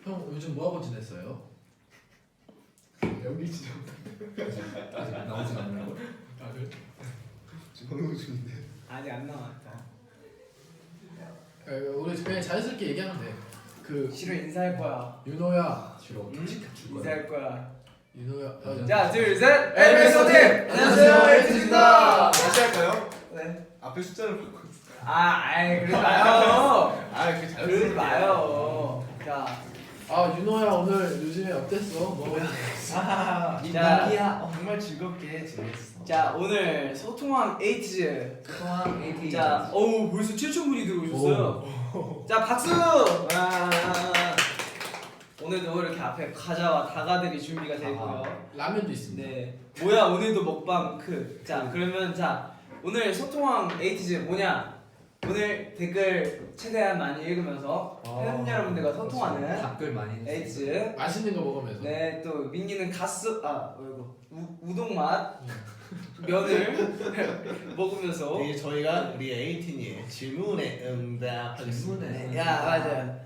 형 요즘 뭐 하고 지냈어요? 연기 진짜 아직 나오진 않나요? 아 그래? 지금 방송 중인데 아직 안 나왔다. 우리 그냥 자연스럽게 얘기하면 돼. 그 싫어 인사할 거야. 윤호야, 싫어. 응? 줄 거야. 인사할 거야. 윤호야. 자, 둘, 셋. 에이비에스 에이비에스 팀! 안녕하세요, 에이비에스입니다. 다시 할까요? 네. 앞에 숫자를 바꿔 아이 그러지 마요. 그 잘 그러지 마요. 자, 윤호야 오늘 요즘에 어땠어? 뭐 자, 정말 즐겁게 지냈어. 자 오늘 소통왕 에이티즈. 소통왕 에이티. 자, 어우 벌써 7,000분이 들어오셨어요. 자, 박수. 와. 오늘도 이렇게 앞에 과자와 다가들이 준비가 되어 있고요. 라면도 있습니다. 네. 뭐야 오늘도 먹방 크. 자 그러면 자 오늘 소통왕 에이티즈 뭐냐? 오늘 댓글 최대한 많이 읽으면서 팬 여러분들과 소통하는 댓글 많이 했어요. 에이티즈. 맛있는 거 먹으면서. 네, 또 민기는 우동 맛 면을 먹으면서. 네, 저희가 우리 에이틴이의 질문에 응답하겠습니다. 질문에. 야 맞아.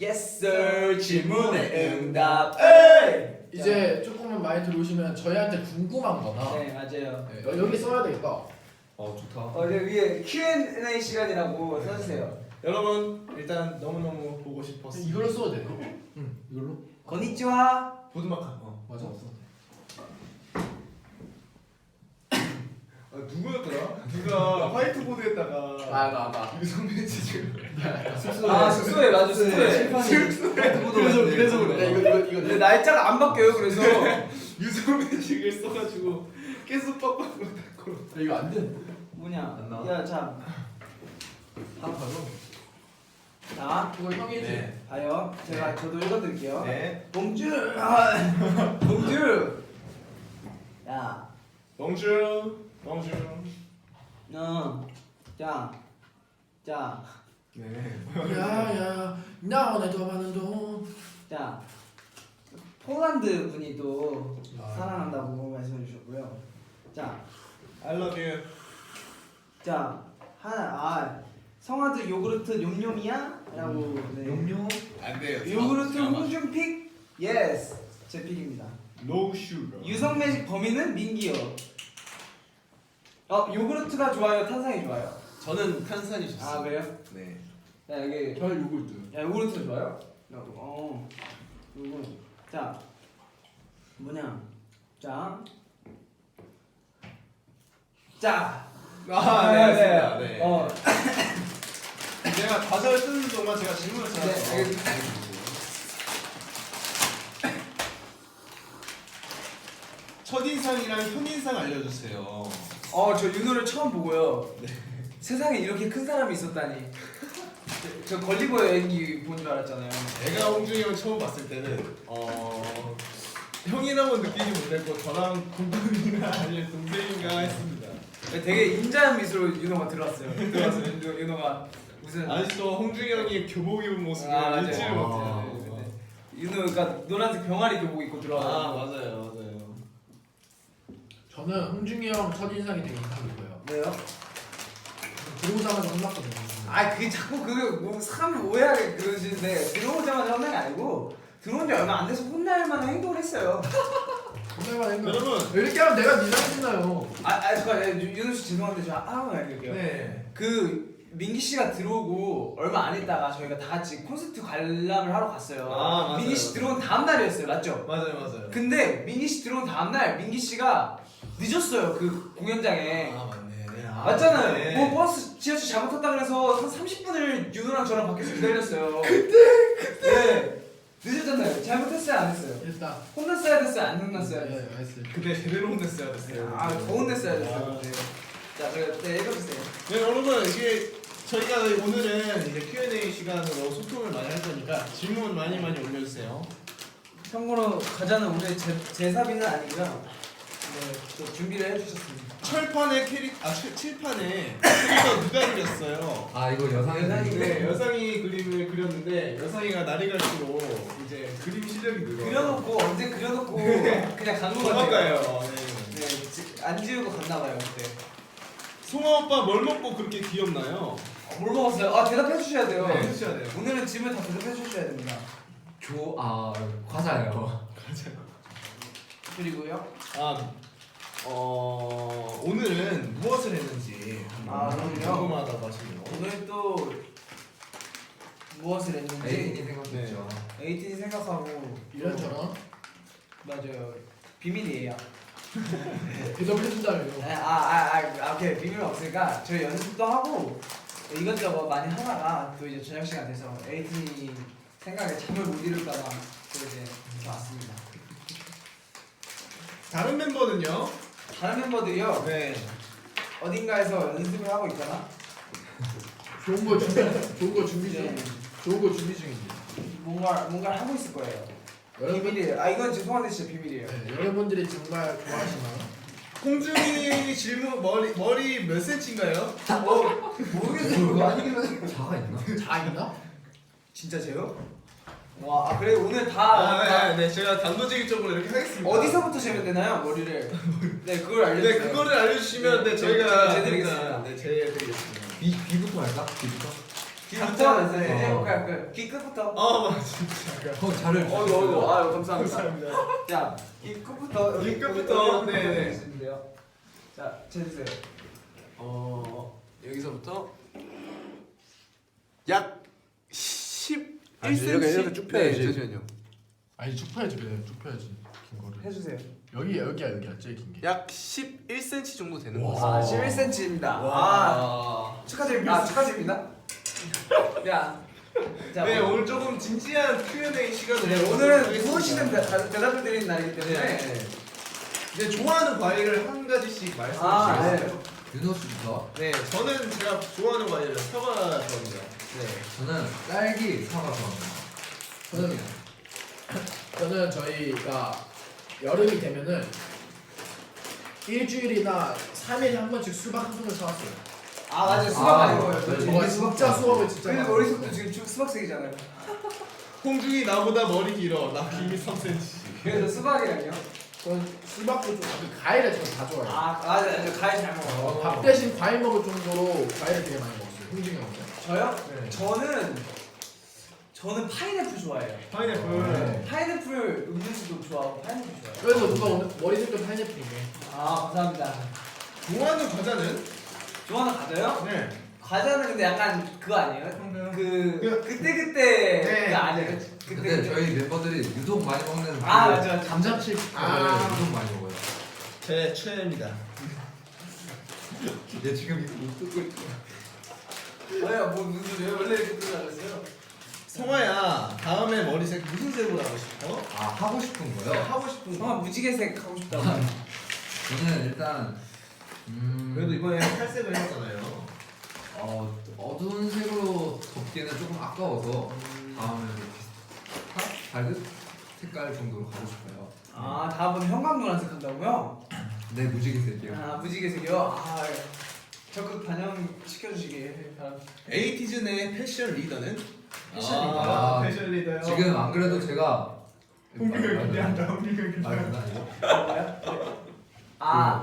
Yes sir 질문에 응답. 에이! 이제 조금만 많이 들어오시면 저희한테 궁금한거나 네 맞아요. 여기 써야 되겠다. 좋다. 여기 위에 Q&A 시간이라고 써주세요. 여러분 일단 너무너무 보고 싶었어요. 이걸로 써도 돼. 응, 이걸로. 건니치와. 보드마카. 맞아. 누구였더라? 누가 화이트보드에다가 나. 유성민 씨 숙소에 맞아 숙소에. 그래서 그래. 이거 근데 날짜가 안 바뀌어요 그래서. 유성민 씨를 써가지고 계속 빡빡하고 이거 안 돼. 뭐냐? 안 나와? 야 참. 바로. 자 이거 형이지. 네. 봐요. 저도 읽어드릴게요. 네. 봉주. 봉주. 야. 봉주. 자. 네. 야야, 나 오늘 더 많은 돈. 자. 폴란드 분이 또 아. 사랑한다고 말씀해 주셨고요. 자. I love you. 자. 성화드 요구르트 뇽뇽이야? 라고. 네. 용용. 안 돼요. 요구르트 홍준픽? 예스. 제 픽입니다. No sugar. 유성매직 범인은 민기요. 요구르트가 좋아요? 탄산이 좋아요? 저는 탄산이 좋습니다. 아 그래요? 네. 야 여기 별 요구르트. 야 요구르트 좋아요? 요거 자 뭐냐 네, 알겠습니다. 네. 네. 제가 과자를 쓰는 동안 제가 질문을 네, 찾아서 알겠습니다. 첫인상이랑 현인상 알려주세요. 저 윤호를 처음 보고요. 세상에 이렇게 큰 사람이 있었다니. 저 걸리버 여행기 본 줄 알았잖아요. 제가 홍준이 형 처음 봤을 때는 형이라고 느끼지 못했고 저랑 동갑이나 아니면 동생인가 했습니다. 되게 인자한 미소로 윤호가 들어왔어요. 윤호가 무슨 아직도 홍준이 형이 교복 입은 모습을 맞아요. 잊지를 못해요. 윤호가 노란색 병아리 교복 입고 들어와. 맞아요. 저는 홍중이 형 첫인상이 되게 인상 깊어요. 왜요? 들어오자마자 혼났거든요. 그게 자꾸 뭐 사람을 오해하게 그러시는데 들어오자마자 혼난 게 아니고 들어온 지 얼마 안 돼서 혼날 만한 행동을 했어요. 정말 행동. 여러분. 이렇게 하면 내가 니상했나요? 잠깐 윤호 씨 죄송한데 저 하나만 알려드릴게요. 네. 그 민기 씨가 들어오고 얼마 안 있다가 저희가 다 같이 콘서트 관람을 하러 갔어요. 맞아요. 민기 씨 들어온 다음 날이었어요, 맞죠? 맞아요. 근데 민기 씨 들어온 다음 날 민기 씨가 늦었어요 그 공연장에. 맞네. 맞잖아요. 네. 뭐 버스 지하철 잘못 탔다 그래서 한 30분을 윤호랑 저랑 밖에서 기다렸어요. 네. 늦었잖아요. 잘못했어요, 안 했어요? 됐다. 혼났어야 됐어요, 안 혼났어요? 네, 알았어요. 그때 제대로 혼냈어야 됐어요. 더 혼냈어야 됐어요. 네. 자, 읽어주세요. 네, 여러분 이게 저희가 오늘은 이제 Q&A 시간으로 소통을 많이 할 거니까 질문 많이 올려주세요. 참고로 과자는 오늘 제사비는 아니고요. 네, 또 준비를 해주셨습니다. 칠판에 캐릭터 누가 그렸어요? 이거 여상이. 네, 여상이 그림을 그렸는데 여상이가 날이 갈수록 이제 그림 실력이 늘어요. 그려놓고 언제 그려놓고 그냥 간 거 같아요. 도망가요. 네, 안 지우고 갔나봐요 그때. 송아 오빠 뭘 먹고 그렇게 귀엽나요? 뭘 먹었어요? 대답해 주셔야 돼요. 네, 해주셔야 돼요. 오늘은 질문 다 대답해 주셔야 됩니다. 과자예요. 그리고요. 오늘은 무엇을 했는지 오늘요? 궁금하다고 하시네요. 오늘 또 무엇을 했는지 에이틴이 생각했죠. 에이틴이 생각하고 이런저런 맞아요. 비밀이에요. 대답해준다며. 오케이. 비밀은 없으니까 저희 연습도 하고 이것저것 많이 하다가 또 이제 저녁 시간 돼서 에이틴이 생각에 잠을 못 이룰까봐 또 이제 왔습니다. 다른 멤버는요? 다른 멤버들이요. 네. 어딘가에서 연습을 하고 있잖아. 좋은 거 준비 중. 네. 좋은 거 준비 중이지. 뭔가를 하고 있을 거예요. 여러분, 비밀이에요. 이건 죄송한데 진짜 비밀이에요. 네, 여러분들이 정말 좋아하시나요? 홍준이 질문 머리 몇 센치인가요? 모르겠어요. 그거 아니긴 자가 있나? 다 있나? 진짜 제요? 와, 그래 오늘 다 네, 제가 단도직입적으로 이렇게 하겠습니다. 어디서부터 재면 되나요 머리를? 네, 그걸 알려주세요. 네, 그거를 알려주시면 네, 저희가 제드리겠습니다. 네, 제드리겠습니다. 비부터 할까? 비부터? 귀부터 네. 해볼까요? 귀 끝부터. 맞아, 진짜. 자를 아유 감사합니다. 감사합니다. 자, 귀 끝부터. 귀 끝부터. 네. 네. 해주시는데요. 자, 재주세요. 여기서부터 약 11cm 이렇게 쭉 펴야지. 잠시만요. 아니 쭉 펴야지 그래. 쭉 펴야지. 긴 거를. 해주세요. 여기야 제일 긴 게. 약 11cm 정도 되는 와. 거. 11cm입니다. 와. 축하드립니다. 축하드립니다. 야, 자, 네, 오늘 조금 진지한 Q&A 시간을 네, 오늘은 무엇이든 대답을 드리는 날이기 때문에. 네. 이제 좋아하는 과일을 한 가지씩 말씀해 주시겠어요? 윤호 씨부터. 네, 저는 제가 좋아하는 과일은 사과입니다. 네. 저는 딸기 사과 좋아합니다. 저는 저희가 여름이 되면은 일주일이나 3일에 한 번씩 수박 한 통을 사왔어요. 맞아요. 수박 많이 먹어요. 네. 저가 진짜 수박을 진짜 근데 많이 머리속도 먹어요. 지금 수박색이잖아요. 홍중이 나보다 머리 길어. 나 길이 3cm. 그래서 수박이랑요? 저는 수박도 좀 과일을 저는 다 좋아해요. 맞아요. 과일 잘 먹어요. 밥 대신 과일 먹을 정도로 과일을 되게 많이 먹었어요. 홍중이 형은요? 저요? 네. 저는 파인애플 좋아해요. 파인애플. 네. 파인애플 음료수도 좋아하고 파인애플 좋아해요. 그래서 누가 오늘 머리색도 파인애플이네. 감사합니다. 좋아하는 과자는? 좋아하는 과자요? 네. 과자는 근데 약간 그거 아니에요? 그때 네. 그거 아니에요? 근데 저희 멤버들이 유독 많이 먹는 맞아. 감자칩. 유독 많이 먹어요. 제 최애입니다. 얘 지금 이거 뜯고 있어. 왜요? 무슨 소리예요? 원래 이렇게 뜨지 않았어요? 성화야, 다음에 머리색 무슨 색으로 하고 싶어? 하고 싶은 네, 거요? 하고 싶은 거. 무지개색 하고 싶다고. 저는 일단 그래도 이번에 탈색을 했잖아요. 어두운 색으로 덮기에는 조금 아까워서 다음에 밝은 색깔 정도로 가고 싶어요. 다음번에 형광노란색 한다고요? 네, 무지개색이요. 무지개색이요? 적극 반영시켜주시길 바랍니다. 에이티즈 내 패션 리더는? 패션 리더? 패션 리더요. 지금 안 그래도 제가 홍비가 기대한다.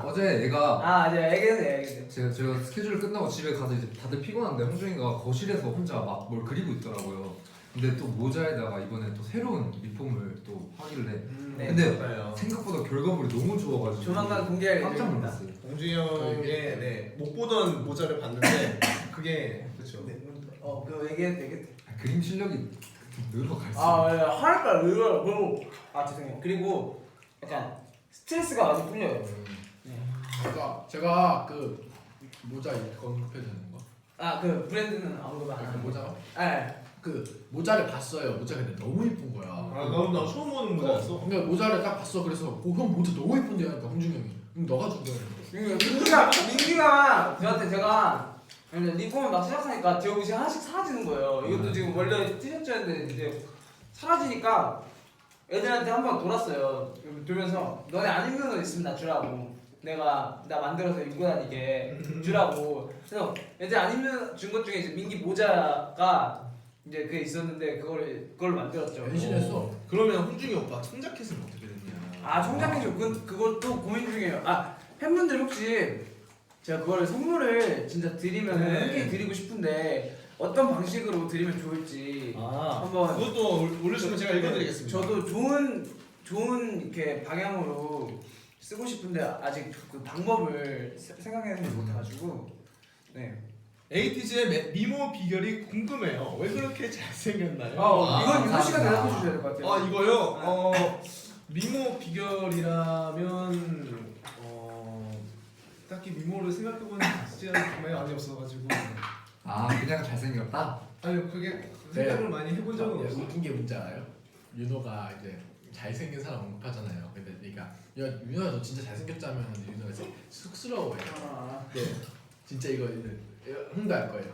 어제 얘가 네, 얘기해주세요. 제가 스케줄 끝나고 집에 가서 이제 다들 피곤한데 홍준이가 거실에서 혼자 막 뭘 그리고 있더라고요. 근데 또 모자에다가 이번에 또 새로운 리폼을 또 하길래 네. 근데 맞아요. 생각보다 결과물이 너무 좋아가지고 조만간 공개할 깜짝 예정입니다. 놀랐어요. 공준이 형의 못 보던 모자를 봤는데 그게 그렇죠. 그거 얘기해도 그림 실력이 늘어갈수록 하니까 의외로 죄송해요. 그리고 약간 스트레스가 많이 풀려요. 제가 그 모자 이거 언급해도 되는 거? 그 브랜드는 아무거나 그 안 모자? 네. 그 모자를 봤어요. 모자가 근데 너무 이쁜 거야. 나 처음 보는 모자였어. 그러니까 모자를 딱 봤어. 그래서 형 모자 너무 이쁜데 하니까 홍준이 형이 너가 준대. 민기가 저한테 제가 리폼을 막 시작하니까 제 옷이 하나씩 사라지는 거예요. 이것도 지금 원래 티셔츠였는데 이제 사라지니까 애들한테 한번 돌았어요. 돌면서 너네 안 입는 옷 있으면 나 주라고. 나 만들어서 입고 다니게 주라고. 그래서 애들 안 입는 준 것 중에 이제 민기 모자가 이제 그게 있었는데 그걸 만들었죠. 변신했어. 그러면 홍준이 오빠 청자켓은 어떻게 됐냐? 청자켓이요. 그것도 고민 중이에요. 팬분들 혹시 제가 그거를 선물을 진짜 드리면 네. 흔쾌히 드리고 싶은데 어떤 방식으로 드리면 좋을지 아 한번 그것도 올려주면 제가 읽어드리겠습니다. 저도 좋은 이렇게 방향으로 쓰고 싶은데 아직 그 방법을 생각해내지 못해가지고 네. 에이티즈의 미모 비결이 궁금해요. 왜 그렇게 잘생겼나요? 이건 유도 씨가 감사합니다. 대답해 주셔야 될 것 같아요. 아 이거요? 미모 비결이라면 딱히 미모를 생각해보는 시간이 많이 없어가지고 그냥 잘생겼다? 아니 그게 생각을 많이 해본 적은 없어요. 웃긴 게 뭔지 알아요? 윤호가 이제 잘생긴 사람 언급하잖아요. 근데 그러니까 야 윤호야 너 진짜 잘생겼자면 윤호가 이제 쑥스러워해. 네. 진짜 이거 흥도 할 거예요.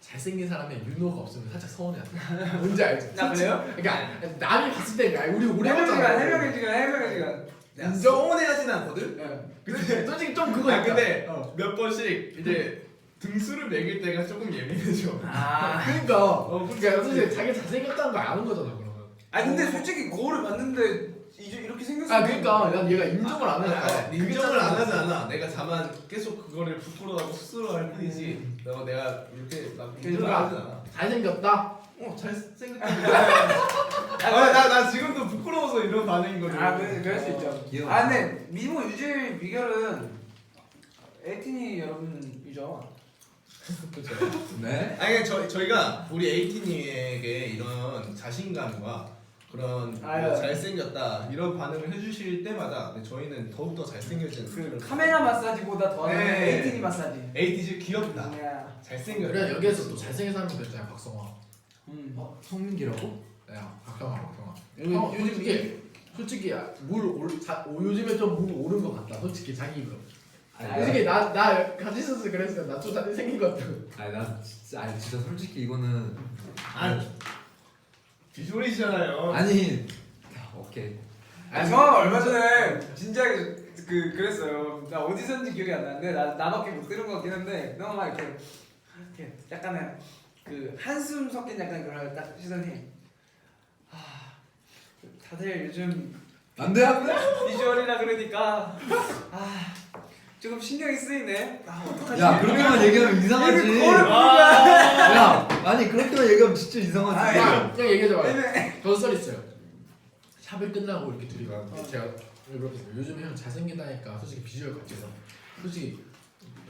잘생긴 사람에 윤호가 없으면 살짝 서운해한다. 뭔지 알지? 아, 그래요? 그러니까 남이 봤을 때 우리 오래 해명의 시간, 봤잖아. 해명의 시간. 인정 서운해하진 않거든? 네. 근데 솔직히 좀 그거 근데 몇 번씩 이제 등수를 매길 때가 조금 예민해져. 그러니까 그러니까 솔직히 자기 잘생겼다는 거 아는 거잖아 그러면. 근데 솔직히 거울을 봤는데 이제 이렇게 생겼어. 그러니까 난 얘가 인정을 안 하니까. 인정을 안 하지 않아. 내가 다만 계속 그거를 부끄러워하고 스스로할 뿐이지. 내가 이렇게 막 인정을 하지 않아. 잘생겼다. 잘생겼다. 나 지금도 부끄러워서 이런 반응인 거지. 그럴 수 있죠. 귀여워. 근데 미모 유지 비결은 에이틴이 여러분이죠. 그렇죠. 네? 아니 저희가 우리 에이티님에게 이런 자신감과 그런 잘생겼다 이런 반응을 해주실 때마다 저희는 더욱더 잘생겨지는 그 카메라 마사지보다 더한 네. 에이틴이 마사지. 에이티즈 귀엽다 야. 잘생겼다. 그래 여기에서 또 잘생긴 사람이 됐잖아 박성화. 성민기라고? 야 박성화. 요즘 이게 솔직히 요즘에 좀 물 오른 것 같다. 솔직히 자기 입으로. 솔직히 나 같이 있어서 그랬어. 나 좀 잘생긴 것 같아. 나 진짜 솔직히 이거는 비주얼이잖아요. 오케이. 정확 얼마 전에 진지하게 그랬어요. 나 어디서인지 기억이 안 나는데 나밖에 못 들은 것 같긴 한데 너무 막 이렇게 약간은 그 한숨 섞인 약간 그런 딱 시선이 다들 요즘 안돼 비주얼이라 그러니까 조금 신경이 쓰이네. 어떡하지? 야 그렇게만 얘기하면 이상하지. 거울을 보는 거야. 야 아니 그렇게만 얘기하면 진짜 이상하지. 그냥 얘기해줘봐. 저도 썰 있어요. 샵을 끝나고 이렇게 둘이 가는데 제가 이렇게 요즘 형 잘생긴다니까 솔직히 비주얼 같아서 솔직히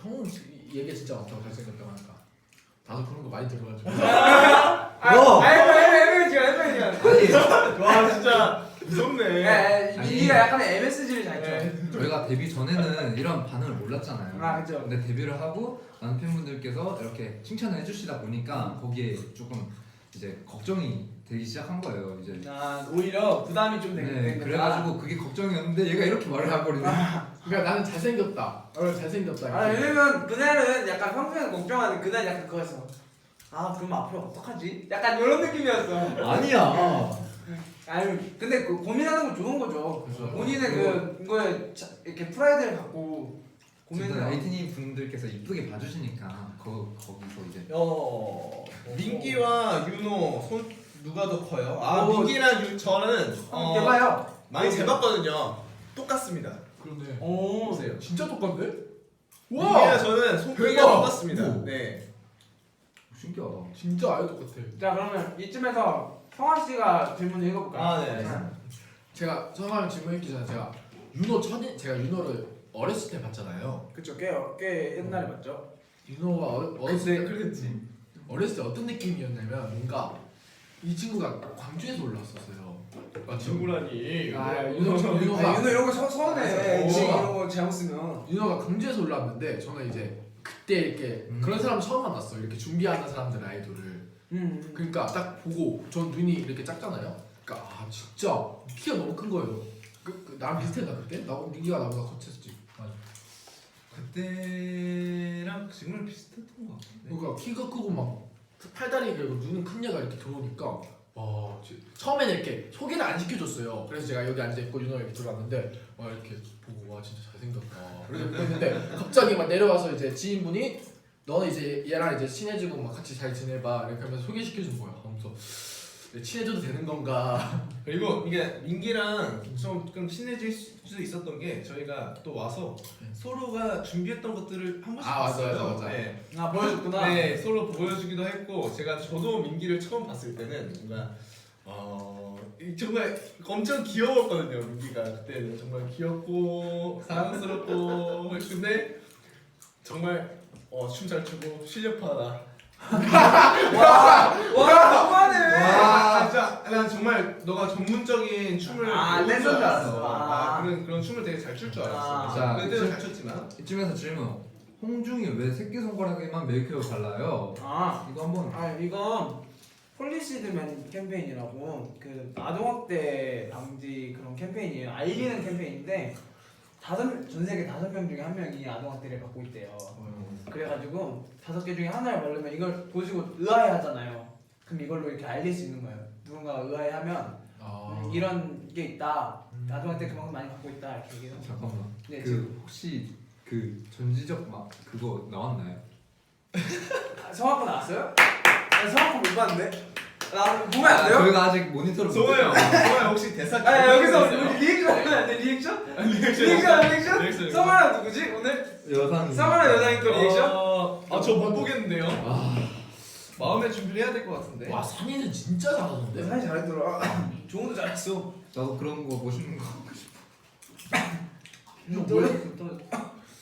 형 얘기 진짜 많다고 잘생겼다고 하니까 나도 그런 거 많이 들어가지고 아니 와 진짜 무섭네. 민기가 약간 MSG를 잘 쳐. 저희가 데뷔 전에는 이런 반응을 몰랐잖아요. 그죠. 근데 데뷔를 하고 많은 팬분들께서 이렇게 칭찬을 해주시다 보니까 거기에 조금 이제 걱정이 되기 시작한 거예요. 이제 오히려 부담이 좀 되는 거야. 그래가지고 그게 걱정이었는데 얘가 이렇게 말을 해버리네. 그러니까 나는 잘생겼다. 잘생겼다. 왜냐면 그날은 약간 평소에 걱정하는 그날 약간 그거였어. 그럼 앞으로 어떡하지? 약간 이런 느낌이었어. 아니야. 근데 그 고민하는 건 좋은 거죠. 그죠. 본인의 그거에 이렇게 프라이드를 갖고 진짜 고민을. 에이티니 분들께서 이쁘게 봐주시니까 거기서 이제 민기와 윤호 손 누가 더 커요? 민기랑 저는 해봐요. 많이 재봤거든요. 똑같습니다. 그러네. 보세요. 진짜 똑같네? 민기랑 저는 손크기가 대박. 똑같습니다. 우와. 네. 신기하다. 진짜 아예 똑같아. 자 그러면 이쯤에서 성화 씨가 질문을 읽어볼까요? 네. 제가 처음에 질문 읽기 전에 제가 윤호를 어렸을 때 봤잖아요. 그쵸. 꽤 옛날에 봤죠. 윤호가 어렸을 때 그랬지. 어렸을 때 어떤 느낌이었냐면 뭔가 이 친구가 광주에서 올라왔었어요. 친구라니. 윤호가 윤호 이런 거 서운해. 오. 지금 이런 거 잘못 쓰면. 윤호가 광주에서 올라왔는데 저는 이제 그때 이렇게 그런 사람 처음 만났어. 이렇게 준비하는 사람들 아이돌을. 그러니까 딱 보고 전 눈이 이렇게 작잖아요. 그러니까 진짜 키가 너무 큰 거예요. 나랑 비슷했나 그때? 민기가 나보다 커졌지. 그때랑 지금은 비슷했던 것 같은데. 그러니까 키가 크고 막 팔다리 그리고 눈은 큰 얘가 이렇게 들어오니까 처음에는 이렇게 소개를 안 시켜줬어요. 그래서 제가 여기 앉아 있고 윤호가 이렇게 들어왔는데 이렇게 보고 와 진짜 잘생겼다. 이렇게 했는데 갑자기 막 내려와서 이제 지인분이 너는 이제 얘랑 이제 친해지고 막 같이 잘 지내봐 이렇게 하면서 소개시켜준 거야. 하면서 친해져도 되는 건가? 그리고 이게 민기랑 좀 친해질 수도 있었던 게 저희가 또 와서 서로가 준비했던 것들을 한 번씩 아, 맞아, 봤어요. 맞아, 맞아. 네. 아 보여줬구나. 네, 서로 보여주기도 했고 저도 민기를 처음 봤을 때는 뭔가 정말 엄청 귀여웠거든요. 민기가 그때는 정말 귀엽고 사랑스럽고 근데 정말 춤 잘 추고 실력파다. 와 너무하네. 와 진짜 난 정말 너가 전문적인 춤을 배울 줄 댄서인 줄 알았어. 알았어. 그런 춤을 되게 잘 출 줄 알았어. 자, 그때도 잘 췄지만 이쯤에서 질문. 홍중이 왜 새끼손가락에만 메이크업 발라요? 이거 한번. 이건 폴리시드맨 캠페인이라고 그 아동학대 방지 그런 캠페인이에요. 알리는 캠페인인데 전 세계 5명 중에 1명이 아동학대를 받고 있대요. 그래가지고 5개 중에 하나를 바르면 이걸 보시고 의아해하잖아요. 그럼 이걸로 이렇게 알릴 수 있는 거예요. 누군가가 의아해하면 이런 게 있다. 아동학대 그만큼 많이 받고 있다 이렇게 얘기해서. 잠깐만. 네, 혹시 그 전지적 막 그거 나왔나요? 성악고 나왔어요? 나 성악고 못 봤는데. 나 보면 안 돼요? 저희가 아직 모니터를 못 소호 형 혹시 대사 여기서 기억나세요? 리액션 하면 안 돼? 리액션? 리액션. 리액션? 성아랑 누구지? 오늘? 여상. 성아랑 여상이 또 리액션? 저 못 보겠는데요. 마음의 준비를 해야 될 것 같은데. 와 산이는 진짜 잘하는데. 사실 잘했더라. 종호도 잘했어. 나도 그런 거 멋있는 거.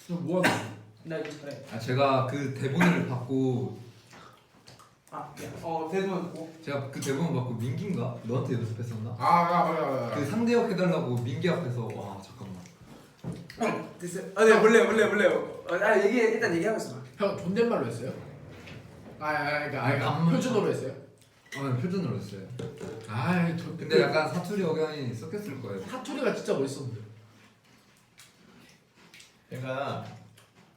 너 뭐하는? 나 이거 잘해. 제가 그 대본을 받고 대본 뭐? 제가 그 대본을 받고 민기인가 너한테 연습했었나? 맞아. 그 상대역 해달라고 민기 앞에서 와 잠깐만. 됐어요. 네 몰래요. 일단 얘기하고 있어. 형 존댓말로 했어요? 반말. 표준어로 했어요? 표준으로 했어요. 저 근데 약간 사투리 억양이 섞였을 거예요. 사투리가 진짜 멋있었는데. 제가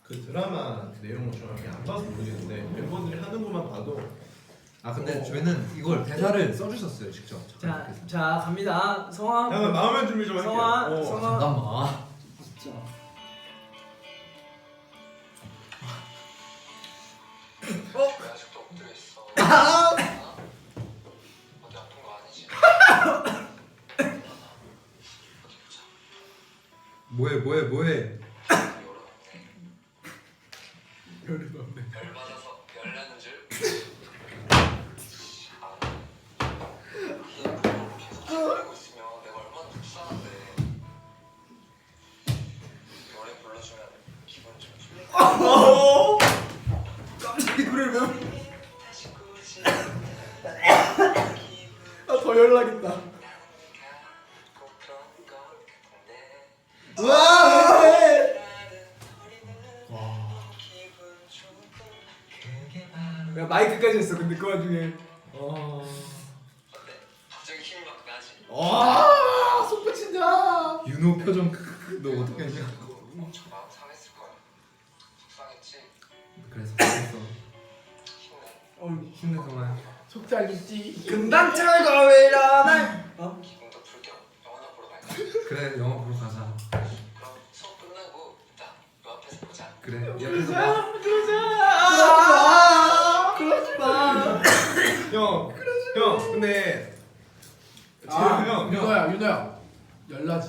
그 드라마 내용을 정확히 안 봐서 모르겠는데 멤버들이 하는 것만 봐도 근데 저희는 이걸 대사를 써주셨어요 직접. 자 갑니다. 성아. 잠깐 마음의 준비 좀 할게요. 성아. 잠깐만. 진짜. 왜 아직도 엎드려 있어? 어디 아픈 거 아니지? 뭐해? 열은 없네. 열 받아서 열 나는 줄? 계속 기다리고 있으면 내가 얼마나 불쌍한데. 노래 불러주면 기분 좀 풀릴 것 같아. 갑자기 노래를 왜? 다시 굳이 더 연락있다. 꼭 그런 것 같은데. 야 마이크까지 했어. 근데 그 와중에. 어때? 갑자기 힘이 막 나지? 속 붙인다. 윤호 표정 너 어떻게 했냐? 엄청 마음 상했을 거야. 속상했지? 그래서 힘내. 힘내 정말. 속상했지. 금방철거 왜 이러나? 기분도 풀겸 영화나 보러 갈까? 그래 영화 보러 가자. 그럼 수업 끝나고 이따 요 앞에서 보자. 그래 옆에서 봐. 그러지 마. 형 근데 형 윤호야 연락이.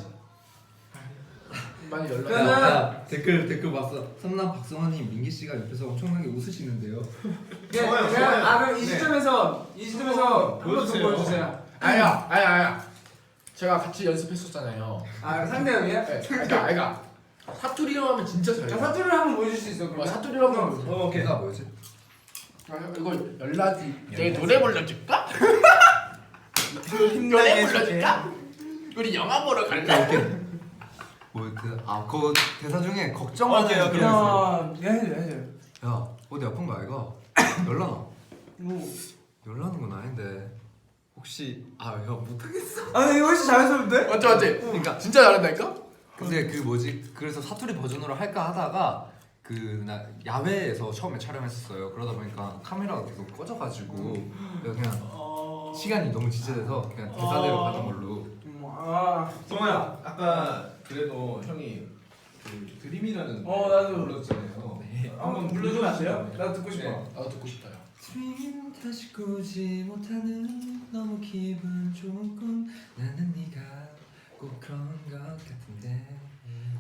많이 연락해. 야, 댓글 봤어. 성남 박성환님 민기 씨가 옆에서 엄청나게 웃으시는데요. 그럼 이 시점에서 한번 보여주세요. 보여주세요. 아야. 제가 같이 연습했었잖아요. 상대형이야? 네, 그러니까 사투리로 하면 진짜 잘해. 사투리를 한번 보여줄 수 있어. 그러면? 사투리로 하면. 오케이. 걔가 뭐였지? 이거 연락이. 내가 노래 불러줄까? 힘나게 노래 불러줄까? 우리 영화 보러 갈까? 그 대사 중에 걱정하는 오케이. 그런 거 야, 해줘. 있어요. 야, 어디 아픈 거 아이가? 열나나? 뭐? 열나는 건 아닌데 혹시 못하겠어. 아니 이거 훨씬 잘했었는데? 맞지? 그러니까 진짜 잘한다니까? 근데 그 뭐지? 그래서 사투리 버전으로 할까 하다가 나 야외에서 처음에 촬영했었어요. 그러다 보니까 카메라가 계속 꺼져가지고 그냥 시간이 너무 지체돼서 그냥 대사대로 가는 걸로. 성호야 아까 그래도 형이 그 드림이라는 나도 불렀잖아요. 한번 불러주면 안 돼요? 나도 듣고 싶어. 네. 나도 듣고 싶다요. 다시 꾸지 못하는 너무 기분 좋은 꿈 나는 네가 꼭 그런 것 같은데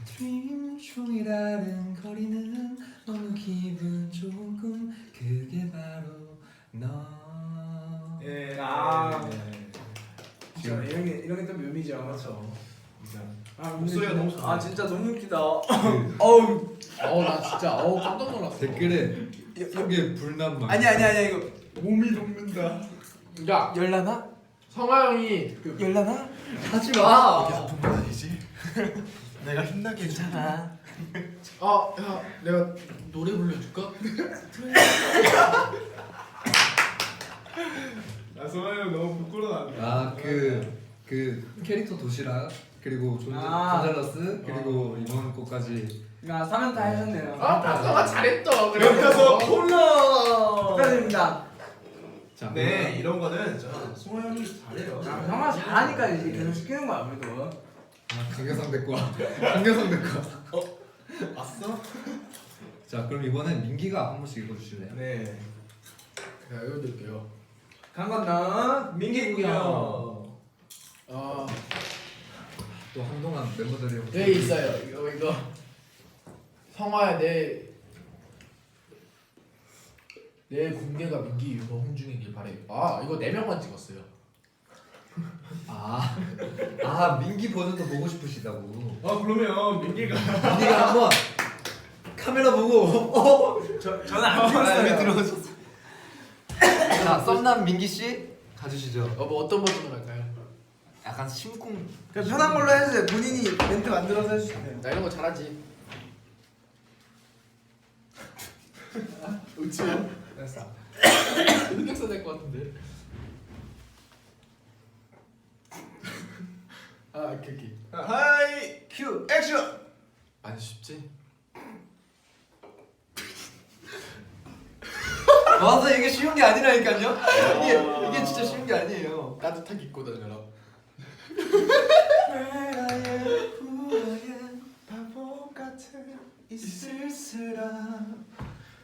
드림 종이 다른 거리는 너무 기분 좋은 꿈 그게 바로 너. 예. 아. 예. 진짜 이런 게 또 묘미죠. 그렇죠. 진짜. 아, 목소리가 너무 좋아요. 아 진짜 너무 웃기다. 그 어우. 나 진짜 깜짝 놀랐어. 댓글에 속에 불난 말. 아니야 이거 몸이 녹는다. 야 열나나? 성화 형이 그 열나나? 하지 마. 아픈 건 아니지. 내가 힘나게 괜찮아. 야 내가 노래 불러줄까? 아 소아형 너무 부끄러워한다. 그 캐릭터 도시락 그리고 아. 존잘러스 그리고 이번 거까지. 아 3연타 하셨네요. 박사가 잘했다. 그래서 콜라. 축하드립니다. 자, 네 이런 거는 저 소아 형이 잘해요. 형아 잘하니까 이제 계속 시키는 거야 아무래도. 강경상 데리고 와. 강경상 데리고 와. 왔어? 자 그럼 이번엔 민기가 한 번씩 읽어주실래요? 네. 제가 읽어드릴게요. 강 건너 민기구요. 또 한동안 멤버들이 네 있어요. 이거 성화야 내 공개가 민기 유머 홍중이길 바래. 이거 4명만 찍었어요. 민기 버전도 보고 싶으시다고. 그러면 민기가 민기가 한번 카메라 보고 저는 안 찍었어요. 자 썸남 민기 씨 가주시죠. 뭐 어떤 버전으로 할까요? 약간 심쿵. 그냥 편한 걸로 해주세요. 본인이 멘트 만들어서 해주세요. 나 이런 거 잘하지. 웃지마. 됐어. 흑역사 될 것 같은데. 오케이. 하이 큐 액션. 안 쉽지? 맞아 이게 쉬운 게 아니라니까요. 이게 진짜 쉬운 게 아니에요. 따뜻하게 입고 다녀라. 바보 같은 이 쓸쓸함.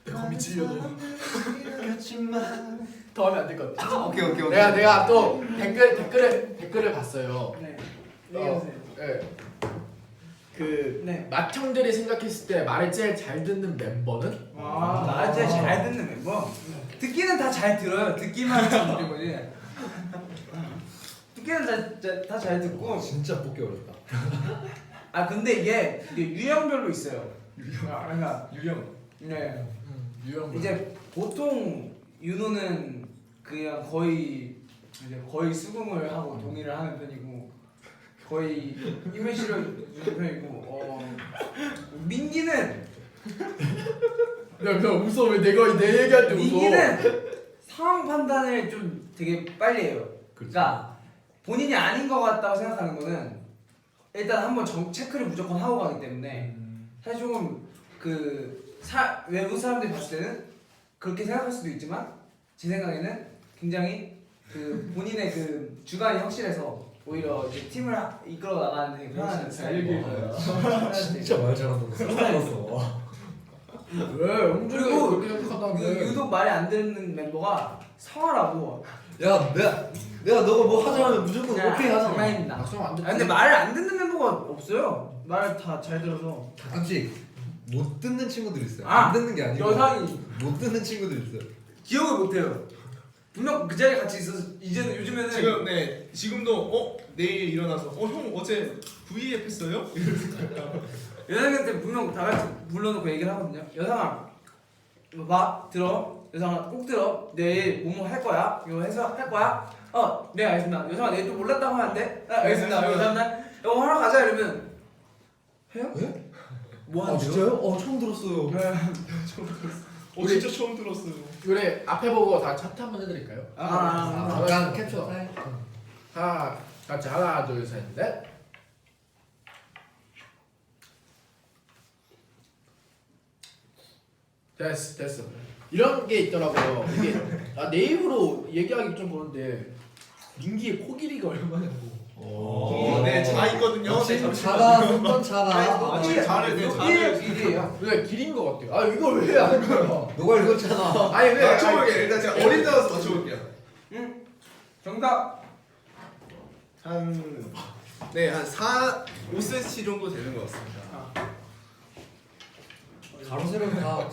거미 찔려도 겠지만 더 하면 안 될 것 같아. 오케이. 내가 또 댓글을 봤어요. 네. 얘기하세요. 그 네. 맏형들이 생각했을 때 말을 제일 잘 듣는 멤버는? 나 진짜 잘 듣는 멤버. 듣기는 다 잘 들어요. 듣기만 좀 웃긴 거지. 듣기는 다 잘 듣고. 진짜 뽑기 어렵다. 근데 이게 유형별로 있어요. 그러니까 유형. 네. 유형. 이제 보통 윤호는 그냥 거의 수긍을 하고 동의를 하는 편이고 거의 힘을 실어주는 편이고 민기는 야 웃어. 왜 내가 내 얘기할 때 웃어? 민기는 상황 판단을 좀 되게 빨리 해요. 그러니까 본인이 아닌 것 같다고 생각하는 거는 일단 한번 체크를 무조건 하고 가기 때문에 사실 조금 외부 사람들이 봤을 때는 그렇게 생각할 수도 있지만 제 생각에는 굉장히 본인의 주관이 확실해서 오히려 이제 팀을 이끌어 나가는 데 편한 스타일이에요. 진짜 말 잘한다고 생각했어. 왜? 홍준이가 그리고 그렇게 생각한다는데. 유독 말이 안 듣는 멤버가 성화라고. 야 내가 너가 뭐 하자 하면 무조건 오케이 하잖아. 장난입니다. 막상 안 듣지. 근데 말을 안 듣는 멤버가 없어요. 말 다 잘 들어서. 가끔씩 못 듣는 친구들 있어요. 아, 안 듣는 게 아니고 여상이 못 듣는 친구들 있어요. 기억을 못해요. 분명 그 자리에 같이 있어서 요즘에는 지금도 내일 일어나서 형 어제 V앱 했어요? 여상한테 분명 다 같이 불러놓고 얘기를 하거든요. 여상아, 들어. 여상아 꼭 들어. 내일 뭐뭐 할 거야. 이거 해서 할 거야. 네 알겠습니다. 여상아 내일 또 몰랐다고 하면 안 돼? 알겠습니다. 이거 다음날 이거 하러 가자 이러면 해요? 네? 뭐 하는 진짜요? 처음 들었어요. 진짜 처음 들었어요. 우리 앞에 보고 다 차트 한번 해드릴까요? 그냥 캡처. 하나 둘 셋 넷. 됐어. 이런 게 있더라고요. 이게 내 입으로 얘기하기 좀 그런데 민기의 코 길이가 얼마냐고. 네, 자 있거든요. 지금 자가 손던 자가. 지금 잘해, 네, 잘해. 길이에요. 왜 길인 것 같아요? 이걸 왜 하는 거야? 너가 읽었잖아. 아니 왜? 맞춰볼게요. 일단 제가 어린 데서 맞춰볼게요. 정답. 한 5cm 정도 되는 것 같습니다. 가로 세로 다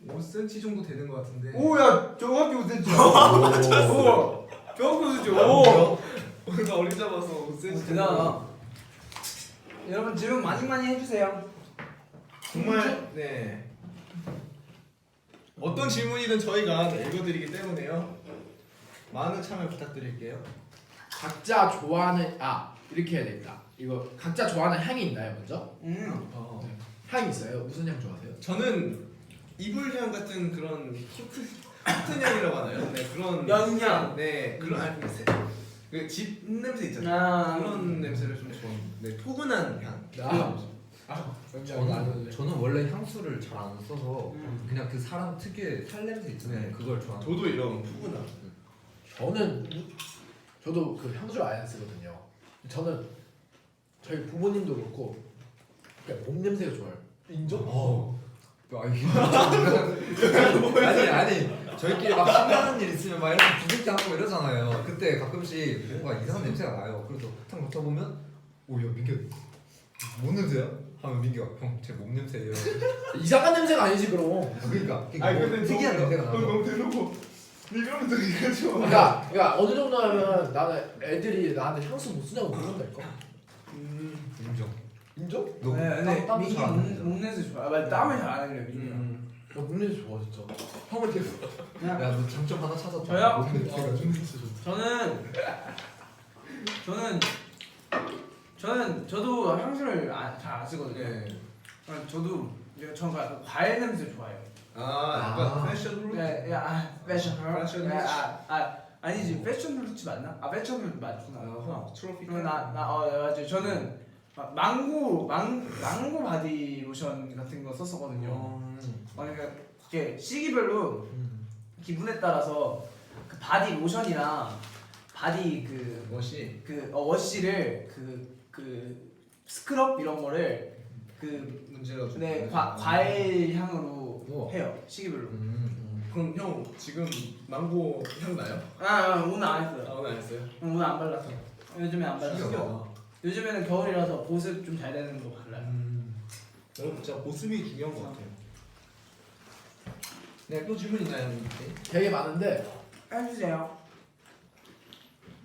5cm 정도 되는 것 같은데. 오야 정확히 웃었죠. 오 정확히 웃었죠. 오 우리가 어리 잡아서 5cm. 대단하다. 여러분 질문 많이 해주세요. 정말 네. 어떤 질문이든 저희가 읽어드리기 때문에요. 많은 참여 부탁드릴게요. 각자 좋아하는 이렇게 해야 되겠다. 이거 각자 좋아하는 향이 있나요 먼저? 향 있어요? 무슨 향 좋아하세요? 저는 이불향 같은 그런 코튼 향이라고 하나요? 네 그런 연향. 네 그런 그집 냄새 있잖아요. 그런 냄새를 좀 좋아합니다. 네 포근한 향. 저는 원래 향수를 잘 안 써서 그냥 그 사람 특유의 살 냄새 있잖아요. 네. 그걸 좋아해요. 저도 이런 포근함. 저도 그 향수를 아예 안 쓰거든요. 저는 저희 부모님도 그렇고 그냥 몸 냄새가 좋아요. 인정? 아니 저희끼리 막 신나는 일 있으면 막 이렇게 부둥켜 하고 이러잖아요. 그때 가끔씩 뭔가 이상한 냄새가 나요. 그래서 탁 맡아보면 오야 민규 뭔 냄새야? 하면 민규가 형 제 몸 냄새예요. 이상한 냄새가 아니지 그럼. 그러니까 아니 뭐 근데 특이한 냄새가 나서 너무 대놓고 이러면 또 이러죠. 그러니까 어느 정도 하면 나는 애들이 나한테 향수 못 쓰냐고 그런다니까. 인정. 인정? 너 네, 땀도 민기 잘안 흘리잖아. 몸냄새 좋아. 맞아 땀을 잘 안 흘려 민기. 나몸 냄새 좋아 진짜. 형을 되게 야너 장점 하나 찾았다. 저요? 몸 냄새가 좀 냄새 좋다. 저도 향수를 잘 안 쓰거든요. 네. 저도 저는 과일 냄새 좋아해요. 약간 패션 룩. 패션 패션 아니지 패션 루츠 맞나? 패션 루츠 맞구나. 트로피. 맞아요. 저는 망고 바디 로션 같은 거 썼었거든요. 그러니까 이게 시기별로 기분에 따라서 그 바디 로션이랑 바디 멋이. 워시를 스크럽 이런 거를 문제가 좀. 네 과일 향으로 우와. 해요 시기별로. 그럼 형 지금 망고 향 나요? 오늘 안 했어요. 오늘 안 했어요? 오늘 안 발랐어. 요즘에 안 발랐어. 신기하다. 요즘에는 겨울이라서 보습 좀 잘 되는 거 발라요. 여러분 진짜 보습이 중요한 것 같아요. 네, 또 질문 있나요? 되게 많은데 해주세요.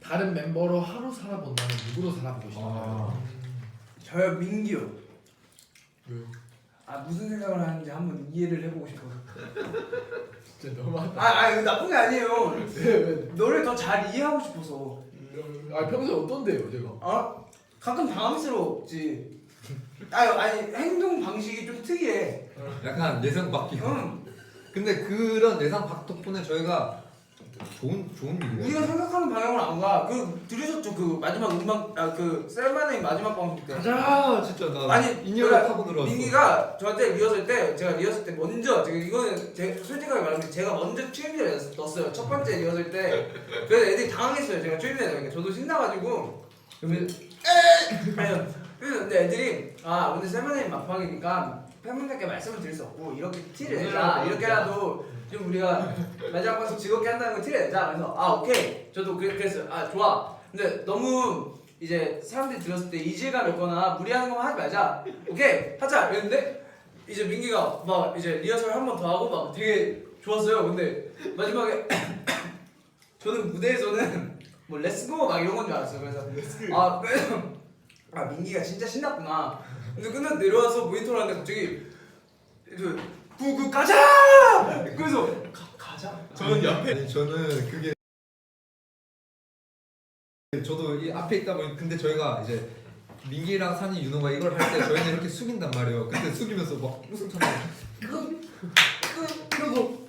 다른 멤버로 하루 살아본다면 누구로 살아보고 싶나요? 저요 민규. 왜요? 무슨 생각을 하는지 한번 이해를 해보고 싶어서. 진짜 너무하다. 아니 나쁜 게 아니에요. 왜? 너를 더 잘 이해하고 싶어서. 평소에 어떤데요 제가? 가끔 당황스럽지. 아니 행동 방식이 좀 특이해. 약간 예상 밖이. 근데 그런 예상 밖 덕분에 저희가 좋은 일이에요. 우리가 생각하는 방향으로 안 가. 들으셨죠? 마지막 음악 셀마네의 마지막 방송 때. 가자 진짜 나 아니, 인연을 그러니까 타고 들어왔어. 민기가 저한테 제가 리허설 때 먼저 이거는 솔직하게 말하면 제가 먼저 트윈을 넣었어요. 첫 번째 리허설 때. 그래서 애들이 당황했어요. 제가 트윈을 넣으니까 저도 신나가지고 그러면 근데 애들이 오늘 셀마네의 막방이니까 팬분들께 말씀을 드릴 수 없고 이렇게 티를 내자. 이렇게라도 좀 우리가 마지막 방송 즐겁게 한다는 걸 티를 내자. 그래서 오케이. 저도 그랬어요. 좋아. 근데 너무 이제 사람들이 들었을 때 이질감 있거나 무리하는 것만 하지 말자. 오케이 하자. 이랬는데 이제 민기가 막 이제 리허설 한 번 더 하고 막 되게 좋았어요. 근데 마지막에 저는 무대에서는 뭐 렛츠고 막 이런 건 줄 알았어요. 그래서 민기가 진짜 신났구나. 근데 끝나고 내려와서 모니터를 하는데 갑자기 구구 가자! 그래서 가자? 저는 옆에. 아니 저는 그게 저도 이 앞에 있다 보니 근데 저희가 이제 민기랑 산이 윤호가 이걸 할 때 저희는 이렇게 숙인단 말이에요. 근데 숙이면서 막 웃음 참아 이러고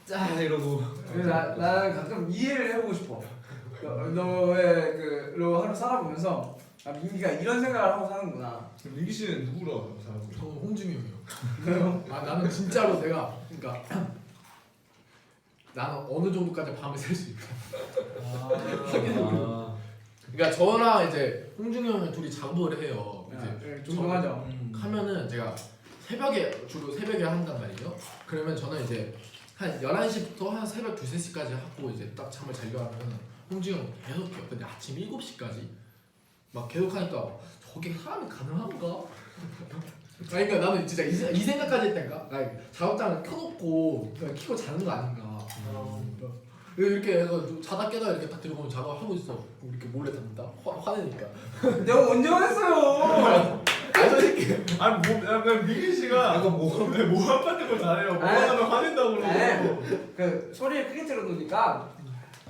짜 이러고. 그래서 나는 가끔 이해를 해보고 싶어. 너의 로 하루 살아보면서 민기가 이런 생각을 하고 사는구나. 민기 씨는 누구라고 생각하고 있어요? 저는 홍중이 형이요. 나는 진짜로 내가 그러니까 나는 어느 정도까지 밤을 샐 수 있다. 그러니까 저랑 이제 홍중이 형이 둘이 작업을 해요. 이제 존경하죠. 하면은 제가 주로 새벽에 한단 말이죠. 그러면 저는 이제 한 11시부터 한 새벽 2, 3시까지 하고 이제 딱 잠을 자려고 하면 홍진이 형 계속 키워. 근데 아침 7시까지 막 계속 하니까 저게 사람이 가능한가? 아니 그러니까 나는 진짜 이 생각까지 했다니까. 아니, 작업장을 켜놓고 그냥 키고 자는 거 아닌가. 이렇게 해서 자다 깨다 이렇게 딱 들어보면 작업하고 있어. 그럼 이렇게 몰래 잡는다. 화내니까. 내가 언제 화냈어요? 아니 솔직히 아니 뭐 민기 씨가 이거 뭐 모함 같은 거 잘해요. 뭐 하면 화낸다고 그러고. 그 소리를 크게 틀어놓으니까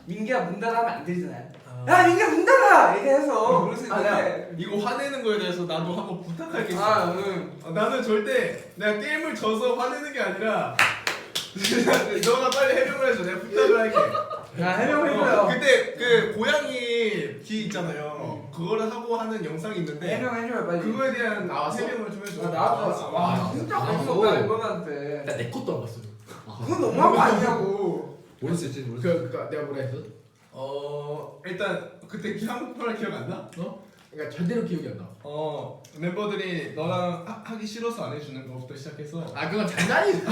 민기가 문 닫아 하면 안 되잖아요. 야 민기야 문 닫아! 이렇게 해서 그럴 수 있는데 이거 화내는 거에 대해서 나도 한번 부탁할 게 있어. 응. 나는 절대 내가 게임을 져서 화내는 게 아니라 너가 빨리 해명을 해줘. 내가 부탁을 할게. 야 해명해줘요. 그때 그 고양이 귀 있잖아요. 그거를 하고 하는 영상이 있는데 해명해줘요 빨리. 그거에 대한 나왔어? 해명을 좀 해줘. 나왔어. 와 진짜 관심 없다 앨범한테. 내 것도 안 봤어요. 그건 너무한 거 아니냐고. 모를 수 있지 모를 수 있지. 그러니까 내가 뭐라 했어? 일단 그때 한국말 기억 안 나? 그러니까 절대로 기억이 안 나. 멤버들이 너랑 하기 싫어서 안 해주는 것부터 시작해서 아 그건 장난이지.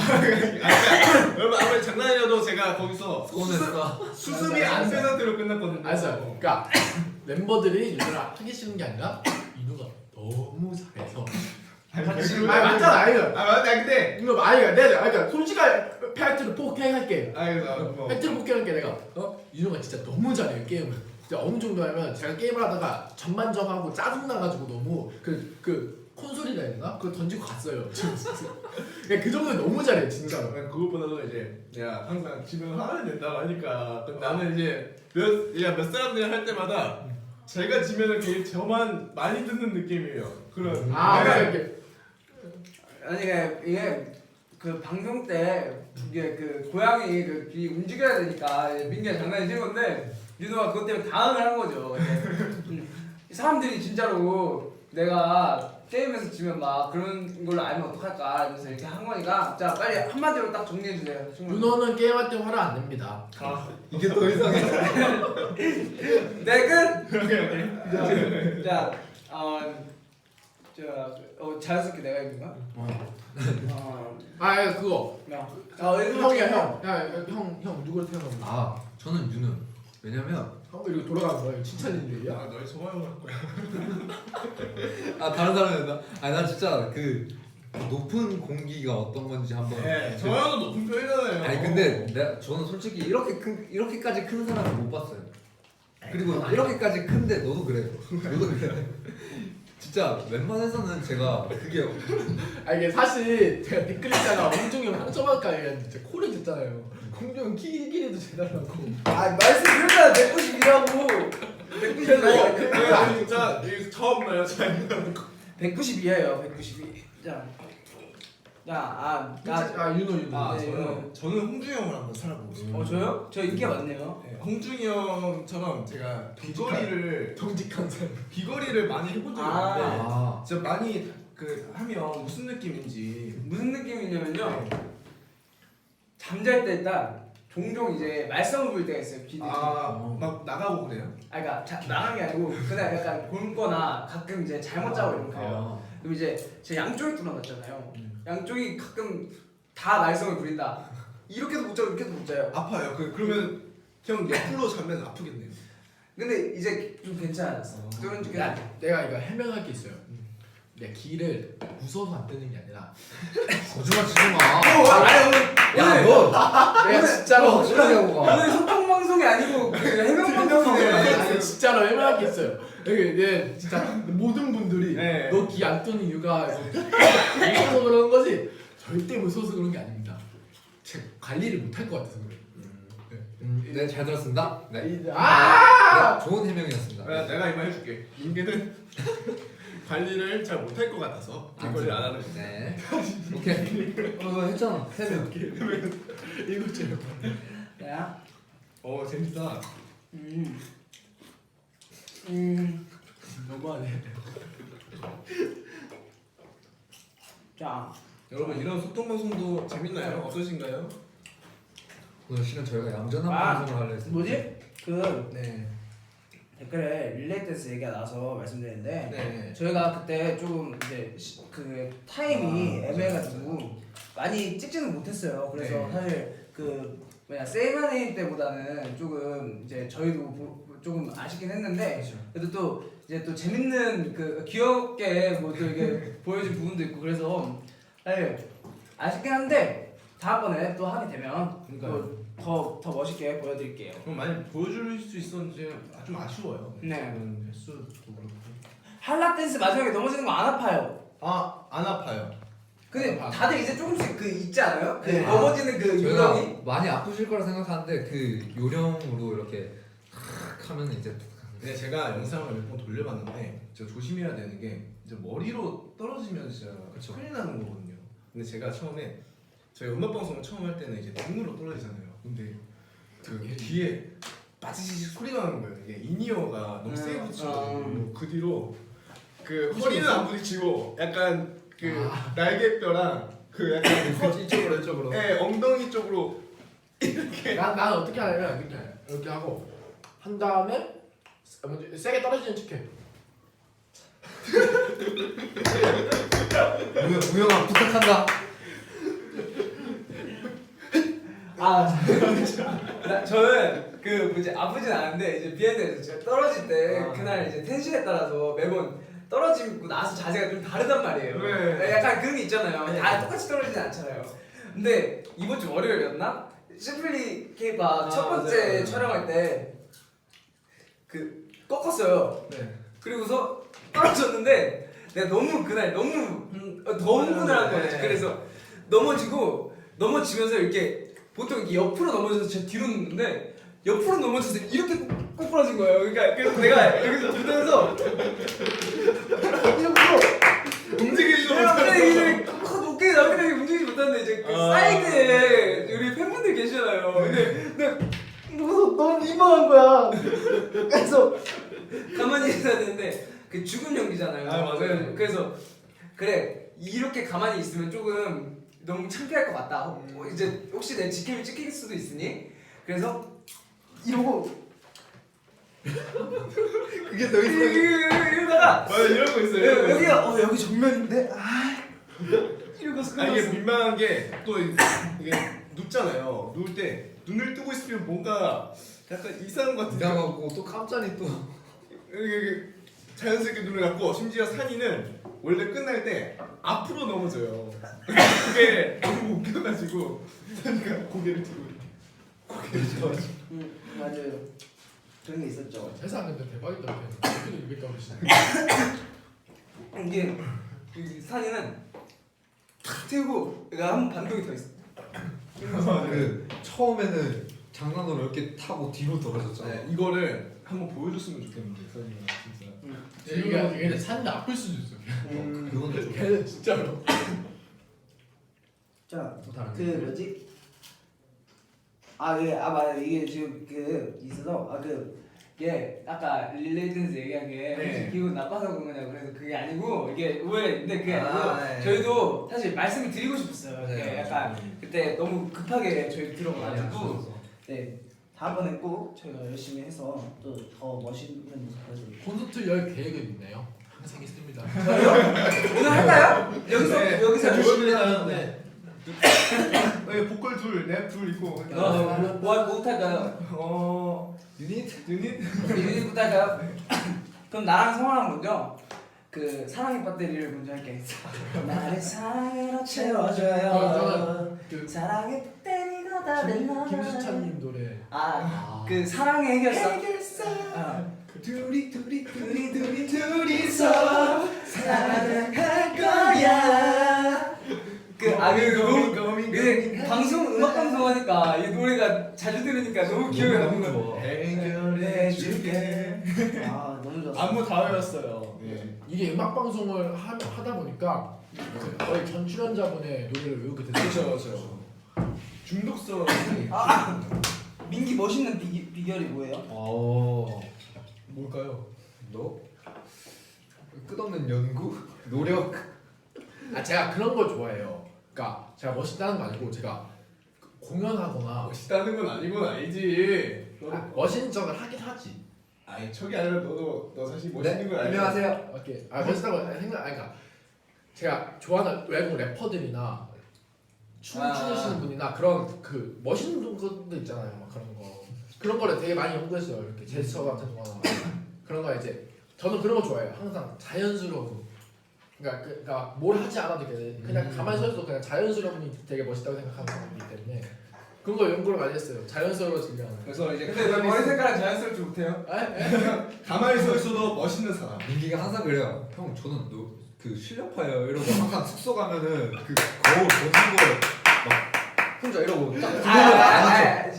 여러분 아무리 장난이라도 제가 거기서 서운했어. 수습이 안 된 상태로 끝났거든요. 알았어. 그러니까 멤버들이 윤호랑 하기 싫은 게 아니라 윤호가 너무 잘해서. 같이 맞잖아, 이거. 맞아 근데 윤호 아니가 내가 그러니까 솔직하게 팩트를 폭행할게. 뭐 팩트를 폭행할게 내가. 윤호가 진짜 너무 잘해요 게임을. 진짜 어느 정도냐면 제가 게임을 하다가 전반전하고 짜증 나가지고 너무 그 콘솔이라 해야 되나? 그걸 던지고 갔어요. 그 정도에 너무 잘해 진짜로. 그것보다도 이제 내가 항상 집에서 화를 낸다고 하니까 나는 이제 몇 사람들이 할 때마다 제가 지면은 그게 저만 많이 듣는 느낌이에요. 그런 그러니까 이렇게 아니 이게 그 방송 때 이게 그 고양이 그 귀 움직여야 되니까 민기가 장난이 치는 건데 윤호가 그것 때문에 당황을 한 거죠. 사람들이 진짜로 내가 게임에서 지면 막 그런 걸로 알면 어떡할까 이러면서 이렇게 한 거니까 자 빨리 한마디로 딱 정리해 주세요. 윤호는 게임할 때 화를 안 냅니다. 이게 더 이상해. 네 끝. 자연스럽게 내가 입는가? 아 그거. 형이야 형. 형 누구를 태어난 거야? 아 저는 윤우. 왜냐면 형 이렇게 돌아가는 거야. 칭찬인데야? 너의 소화형을 할 거야. 아 다른 사람이었나? 아니 난 진짜 그 높은 공기가 어떤 건지 한번. 네, 저 형은 높은 편이잖아요. 아니 근데 저는 솔직히 이렇게까지 큰 사람을 못 봤어요. 그리고 이렇게까지 큰데 너도 그래. 너도 그래. 진짜 웬만해서는 제가 그게 아 이게 사실 제가 댓글에다가 홍중이 형 상처받을까 얘기했는데 진짜 코를 댔잖아요. 홍중 형 키기라도 재달라고. 아 말씀 그랬잖아 192라고. 192라고. 진짜 이거 처음 봐요. 192예요 192. 윤호. 네, 저는 홍중이 형을 한번 살아보고 싶어요. 저요? 저 인기가 많네요. 네, 홍중이 형처럼 제가 정직한 사람. 비거리를 많이 해본 적이 아. 없는데 진짜 많이 하면 무슨 느낌인지. 무슨 느낌이냐면요. 네. 잠잘 때 일단 종종 이제 말썽을 부릴 때가 있어요. 비들이. 막 나가고 그래요? 그러니까 나간 게 아니고 그냥 약간 굶거나 가끔 이제 잘못 자고 이런 거예요. 그럼 이제 제 양쪽이 뚫어놨잖아요. 양쪽이 가끔 다 말썽을 부린다. 이렇게도 못 자고 이렇게도 못 자요. 아파요. 그러면 형 옆으로 자면 아프겠네요. 근데 이제 좀 괜찮아졌어. 그런 좀 야, 내가 이거 해명할 게 있어요. 내 기를 무서워서 안 뜨는 게 아니라 거짓말 치지 마. 야 너. 내가 진짜로 확실하게 하고 가. 오늘 소통 방송이 아니고 그 해명 방송이에요. 아니, 진짜로 해명할 게 있어요. 여기 내 진짜 모든 분들이 네. 너 기 안 뜨는 이유가 무서워서 그러는 거지 절대 무서워서 그런 게 아닙니다. 제가 관리를 못 할 것 같아서 그래요. 네 잘 들었습니다. 네. 네. 좋은 해명이었습니다. 내가 이 말 해줄게. 민기는 관리를 잘 못할 것 같아서 관리를 안 하는 거야. 네. 오케이. 했잖아. 해명. 이거 제일 야. 재밌다. 너무하네. 자. 여러분 이런 소통 방송도 재밌나요? 어떠신가요? 오늘 실은 저희가 얌전한 방송을 하려 했어요. 뭐지? 네. 댓글에 릴레이 댄스 얘기가 나와서 말씀드리는데 네. 저희가 그때 좀 이제 그 타임이 애매해가지고 많이 찍지는 못했어요. 그래서 네. 사실 그 뭐냐 세이마네임 때보다는 조금 이제 저희도 조금 아쉽긴 했는데 그래도 또 이제 또 재밌는 그 귀엽게 뭐 또 이게 보여준 부분도 있고 그래서 사실 아쉽긴 한데 다음번에 또 하게 되면 또 더 멋있게 보여드릴게요. 그럼 많이 보여줄 수 있었는지 좀 아쉬워요. 네. 저는 횟수도 그렇고. 한라 댄스 마지막에 넘어지는 거 안 아파요. 안 아파요. 근데 다들 이제 조금씩 그 있지 않아요? 그 네. 넘어지는 그 요령이? 저희가 많이 아프실 거라 생각하는데 그 요령으로 이렇게 탁 하면 이제 근데 제가 영상을 몇 번 돌려봤는데 진짜 조심해야 되는 게 이제 머리로 떨어지면 진짜 큰일 나는 거거든요. 근데 제가 처음에 저희 음악 방송을 처음 할 때는 이제 눈으로 떨어지잖아요. 근데 그 뒤에 빠지지 소리가 나는 거예요. 이게 인이어가 너무 세게 부딪히거든요. 그 뒤로 그 허리는 안 부딪히고 약간 그 날개뼈랑 그 약간 이쪽으로 네, 엉덩이 쪽으로 난 어떻게 하냐면 이렇게 하고 한 다음에 먼저 세게 떨어지는 척해. 우영아 부탁한다. 저는 그 뭐지 아프진 않은데 이제 비엔드에서 제가 떨어질 때 그날 이제 텐션에 따라서 매번 떨어지고 나서 자세가 좀 다르단 말이에요. 네. 약간 그런 게 있잖아요. 다 똑같이 떨어지진 않잖아요. 근데 이번 주 월요일이었나? 시플리 케이팝 첫 번째 맞아요. 촬영할 때 그 꺾었어요. 네. 그리고서 떨어졌는데 내가 너무 그날 너무 흥분한 거예요. 네. 그래서 넘어지면서 이렇게 보통 이렇게 옆으로 넘어져서 제 뒤로 눕는데 옆으로 넘어져서 이렇게 꼬꾸라진 거예요. 그러니까 그래서 내가 여기서 두면서 이렇게 움직이지도 이제 어깨 나오게 움직이지 못하는데 이제 그 사이드에 우리 팬분들 계시잖아요. 근데 내가 무서워 너무 민망한 거야. 그래서 가만히 있어야 되는데 그 죽은 연기잖아요. 맞아요. 그래서 그래 이렇게 가만히 있으면 조금 너무 창피할 것 같다. 이제 혹시 내 직캠이 찍힐 수도 있으니 그래서 이러고 그게 더 이러다가 맞아 이런 거 있어요. 여기가 여기 정면인데 이러고 이게 민망한 게 또 이게 눕잖아요. 누울 때 눈을 뜨고 있으면 뭔가 약간 이상한 것 같아요. 이상하고 또 깜짝이 또 이게 자연스럽게 눈을 감고 심지어 산이는 원래 끝날 때 앞으로 넘어져요. 그게 너무 웃겨가지고 산이가 고개를 들고 고개를 들어가지고 맞아요. 그런 게 있었죠. 세상 근데 대박이다. 어떻게 이렇게 떨어지냐. 이게 이 산이는 탁 튀고 내가 한 반동이 더 있어. 그 처음에는 장난으로 이렇게 타고 뒤로 떨어졌잖아. 네, 이거를 한번 보여줬으면 좋겠는데 산이가 진짜. 이게 산이 아플 수도 있어. 그거는 좀 걔는 진짜로. 자, 또 다른 그 뭐지? 맞아. 이게 지금 그 있어서 이게 아까 릴레이 댄스 얘기한 게 네. 혹시 기분 나빠서 그런 거냐고 그래서 그게 아니고 이게 오해인데 그게 아니고 네. 저희도 사실 말씀을 드리고 싶었어요. 네, 이게 맞아요. 약간 그때 너무 급하게 저희 들어가지고 아쉬워서. 네 다음번에 꼭 저희가 열심히 해서 또 더 멋있는 모습 보여드릴게요. 콘서트 열 계획은 있나요? 항상 있습니다. 오늘 할까요? 여기서 열심히 하는데 보컬 둘, 랩 둘 있고 뭐 할까요? 유닛? 유닛부터 할까요? 그럼 나랑 성화랑 먼저 그 사랑의 배터리를 먼저 할게. 나를 사랑으로 채워줘요. 그 사랑의 배터리가 다른 나. 김수찬님 노래. 그 사랑의 해결사. 둘이서 사랑할 거야. 그 방송 음악 방송 하니까 이 노래가 자주 들으니까 너무 기억에 남는 거야. 해결해줄게. 너무 좋았어. 안무 다 외웠어요. 이게 음악 방송을 하다 보니까 거의 전 출연자분의 노래를 외우게 됐어요. 그렇죠. 중독성이 민기 멋있는 비결이 뭐예요? 뭘까요? 너? 끝없는 연구? 노력? 제가 그런 걸 좋아해요. 그러니까 제가 멋있다는 거 아니고 제가 공연하거나 멋있다는 건 아니고 아니지. 멋있는 척을 하긴 하지. 아니 척이 아니라 너 사실 멋있는 건 아니야. 안녕하세요. 이렇게 멋있다고 그러니까 제가 좋아하는 외국 래퍼들이나 춤을 추시는 분이나 그런 그 멋있는 것도 있잖아요. 막 그런 거를 되게 많이 연구했어요. 이렇게 제스처 같은 거나 그런 거 이제 저는 그런 거 좋아해요. 항상 자연스러운. 그러니까 뭘 하지 않아도 그냥 가만히 서 있어도 그냥 자연스러움이 되게 멋있다고 생각하는 사람이기 때문에 그런 거 연구를 많이 했어요. 자연스러워지려 하는. 그래서 이제 근데 왜 머리 색깔은 자연스럽지 못해요? 가만히 서 있어도 멋있는 사람. 민기가 항상 그래요. 형 저는 그 실력파예요. 이러고 항상 숙소 가면은 그 거울 벗은 거막 혼자 이러고 딱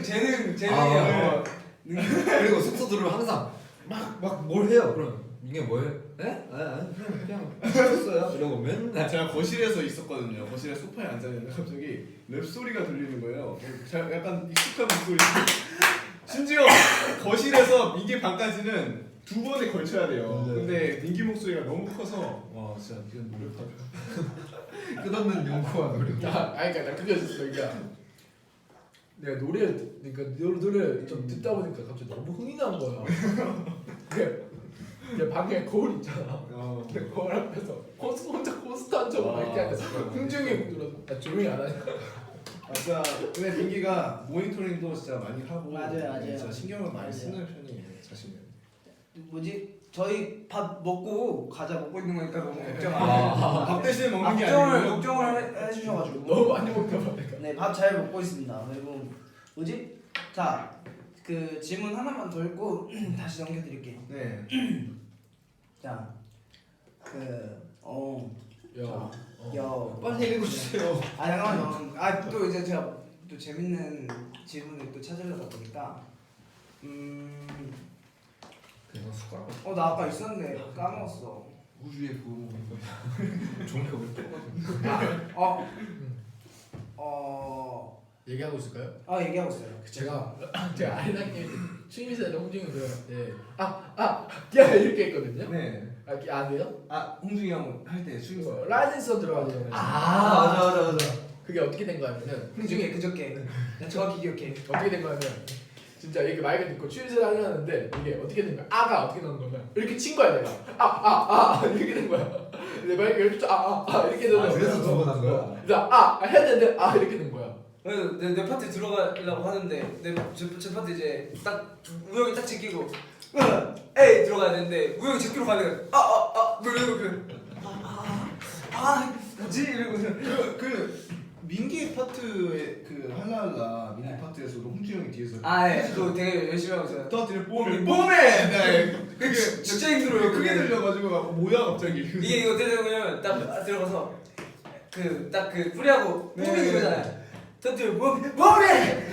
재능이요. 그리고 숙소 들으면 항상 막 뭘 해요. 그럼 이게 뭐예요? 네? 그냥 쉬었어요. 이러고 맨날. 제가 거실에서 있었거든요. 거실에 소파에 앉아 있는데 갑자기 랩 소리가 들리는 거예요. 약간 익숙한 목소리. 심지어 거실에서 민기 방까지는 2번에 걸쳐야 돼요. 네. 근데 민기 목소리가 너무 커서 와 진짜 이건 노력하죠. 끝없는 연구와 노력. 그러니까 나 그게 있었어. 그러니까 내가 노래를 좀 듣다 보니까 갑자기 너무 흥이 나는 거야. 내 방에 거울 있잖아. 근데 거울 앞에서 혼자 코스트 앉아서 이렇게 하면서 흥중이 들어서 나 조용히 안 하니까. 진짜 근데 민기가 모니터링도 진짜 많이 하고 맞아요. 진짜 신경을 많이 맞아요. 쓰는 편이에요. 자신은. 뭐지? 저희 밥 먹고 과자 먹고 있는 거니까 너무 걱정 안 아. 해요. 밥 대신에 먹는 게 걱정을 아니고 걱정을 해주셔가지고 너무 많이 먹나 봐 내가. 네, 밥 잘 먹고 있습니다. 그리고 뭐지? 자, 그 질문 하나만 더 읽고 다시 넘겨드릴게요. 네. 자, 야. 빨리 읽어주세요. 잠깐만요. 또 이제 제가 또 재밌는 질문을 또 찾으려다 보니까 그냥 숟가락. 나 아까 있었는데 까먹었어. 우주의 부모. 종이컵을 뜯거든. 얘기하고 있을까요? 얘기하고 있어요. 제가 아이랑님 취미생활 홍중이 그때 야 이렇게 했거든요. 네. 안 돼요? 홍중이 형 할 때 춤. 라이센서 들어가야 되잖아요. 맞아. 그게 어떻게 된 거냐면은 그저께 나 정확히 기억해. 어떻게 된 거냐면 진짜 이렇게 마이크 듣고 취미생활 하려는데 이게 어떻게 된 거야? 아가 어떻게 나온 거면 이렇게 친 거야 내가 이렇게 된 거야. 내 마이크 이렇게 이렇게 되는 거야. 그래서 두 번 한 거야? 그래서 해야 되는데 이렇게 된 거야. 그래서 내 파트 들어가려고 하는데 제 파트 이제 딱 우영이 딱 제끼고 에이 들어가야 되는데 우영이 제끼러 가면 뭐지 이러고서 그 민기 파트의 그 할랄라 민기 파트에서도 홍주 형이 뒤에서 또 되게 열심히 하고 있어요. 터뜨려 뽀메 뽀메! 네. 그게 진짜 힘들어요. 크게 들려가지고 뭐야 갑자기. 이게 어떻게 되냐면 딱 들어가서 딱 그 뿌리하고 뽀미 이거잖아요. 터뜨려 뽀메!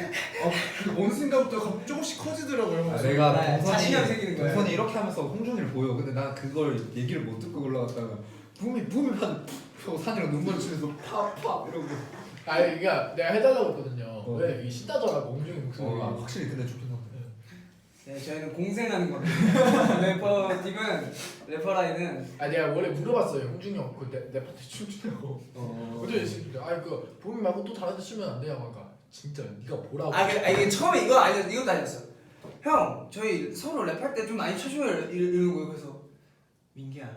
어느 순간부터 조금씩 커지더라고요. 내가 자신감이 생기는 거예요. 동선이 이렇게 하면서 홍준이를 보여. 근데 난 그걸 얘기를 못 듣고 올라갔다가 붐이 한 산이랑 눈물 치면서 팍팍 이러고. 그러니까 내가 해달라고 했거든요. 어. 왜? 이 신다더라고 홍중이 목소리가. 확실히 근데 좋긴 한데. 네, 저희는 공생하는 겁니다. 래퍼 팀은 래퍼 라인은 내가 원래 물어봤어요. 홍중이 형 내 파트 춤추냐고. 어제 그 봄이 말고 또 다른 데 추면 안 돼요. 그러니까 진짜 네가 보라고. 이게 처음에 이것도 아니었어. 형, 저희 서로 랩할 때 좀 많이 쳐줘요 이러는 거예요. 그래서 민기야,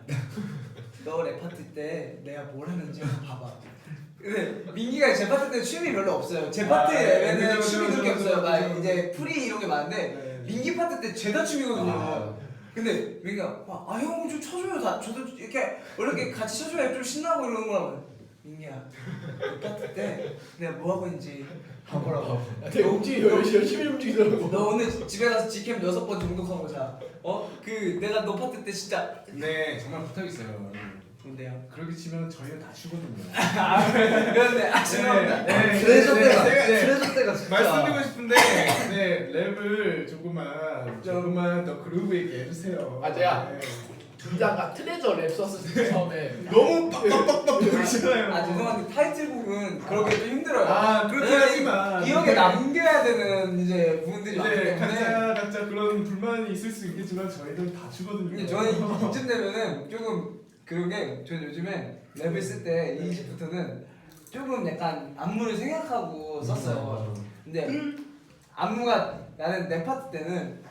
너 랩 파트 때 내가 뭘 하는지 한번 봐봐. 근데 민기가 제 파트 때 춤이 별로 없어요. 제 파트 랩에는 춤이 그렇게 없어요. 막 이제 프리 이런 게 많은데 민기 파트 때 죄다 춤이거든요. 근데 민기가 형 좀 쳐줘요. 저도 이렇게 이렇게 같이 쳐줘야 좀 신나고 이러는 거라고. 민기야, 랩 파트 때 내가 뭐 하고 있는지 봐보라고. 되게 홍중이 열심히 움직이더라고. 너 오늘 집에 가서 지캠 6번 정독하고 자. 내가 너 파트 때 진짜. 네 정말 부탁 있어요. 뭔데요? 그렇게 치면 저희가 다 추거든요. 그런데 죄송합니다. 트레저 때가 진짜. 말씀드리고 싶은데 랩을 조금만 더 그루브 있게 해주세요. 제가 네. 둘다가 트레저 랩 썼을 때 처음에 너무 빡빡빡빡 그러시잖아요. 죄송한데 타이틀곡은 그러기 좀 힘들어요. 그렇긴 하지만 기억에 남겨야 되는 이제 부분들이 많기 이제 때문에. 각자 그런 불만이 있을 수 있겠지만 저희는 다 추거든요. 근데 저는 이쯤 되면은 조금 그런 게 저는 요즘에 랩을 쓸 때 이 시부터는 조금 약간 안무를 생각하고 썼어요. 근데 안무가 나는 내 파트 때는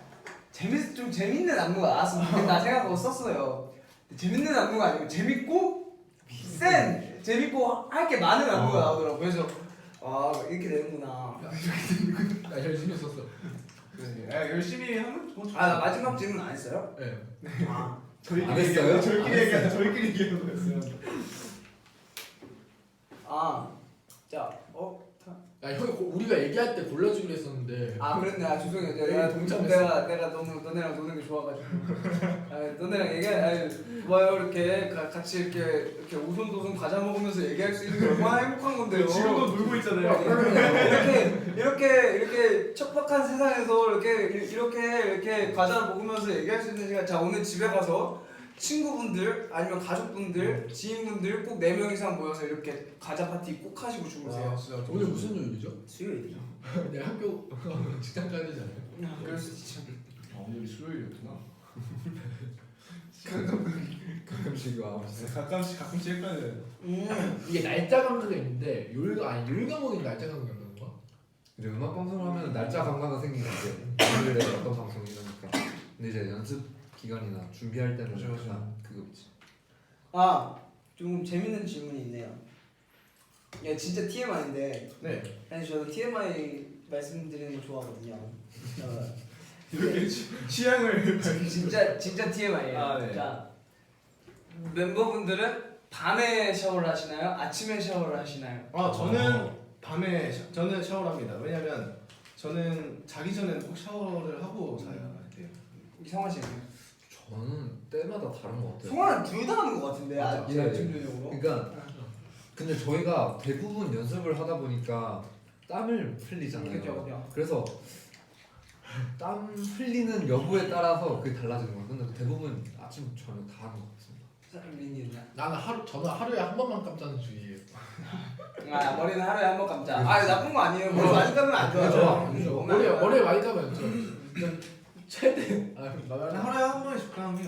좀 재밌는 안무가 나왔으면 좋겠다 생각하고 썼어요. 근데 재밌는 안무가 아니고 재밌고 센 재밌고 할 게 많은 안무가 나오더라고. 그래서 아 이렇게 되는구나. 나 열심히 했었어. 야, 열심히 하면 뭐 아 나 마지막 질문 안 했어요? 네. 아 안 했어요? 저희끼리 얘기하는 거였어요. 자 야 형이 우리가 얘기할 때 골라주기로 했었는데. 아 그랬네. 아 죄송해요. 내가 너무 너네랑 노는 게 좋아가지고. 아, 너네랑 좋아요 이렇게 같이 이렇게 오손도손 과자 먹으면서 얘기할 수 있는 게 얼마나 행복한 건데요. 지금도 놀고 있잖아요. 이렇게 척박한 세상에서 이렇게 과자를 먹으면서 얘기할 수 있는 시간. 자 오늘 집에 가서 친구분들 아니면 가족분들 지인분들 꼭 4명 이상 모여서 이렇게 과자 파티 꼭 하시고 주무세요. 아, 진짜 오늘 무슨 요일이죠? 수요일이요. 내 학교 직장 가야 되지 않아요? 그럴 수 있죠. 오늘이 수요일이었구나. 가끔씩 와. 가끔씩 헷갈려요. 이게 날짜 감각이 있는데 요일 감각이 날짜 감각이 있는 건가? 이제 음악 방송을 하면 날짜 감각이 생기는 게 오늘의 어떤 방송이니까. 근데 이제 연습 기간이나 준비할 때는 그죠. 약간 그거지. 좀 재밌는 질문이 있네요. 야 진짜 TMI인데 네. 아니 저도 TMI 말씀드리는 거 좋아하거든요. 이렇게 취향을 진짜 TMI예요. 아, 네. 자 멤버분들은 밤에 샤워를 하시나요? 아침에 샤워를 하시나요? 저는 샤워를 합니다. 왜냐면 저는 자기 전에는 꼭 샤워를 하고 자야 돼요. 성환 씨는? 저는 때마다 다른 것 같아요. 성환은 둘 다 하는 것 같은데 맞아. 예. 아침 저녁으로. 그러니까 근데 저희가 대부분 연습을 하다 보니까 땀을 흘리잖아요. 그죠. 그래서 땀 흘리는 여부에 따라서 그게 달라지는 거예요. 근데 대부분 아침 저녁 다 하는 것 같습니다. 민이는? 저는 하루에 한 번만 감자는 주의해요. 아 머리는 하루에 한 번 감자. 아 나쁜 거 아니에요. 머리 많이 감으면 안 좋아요. 머리에 많이 감아요. 최대. 나는 하루에 한 번에 적당히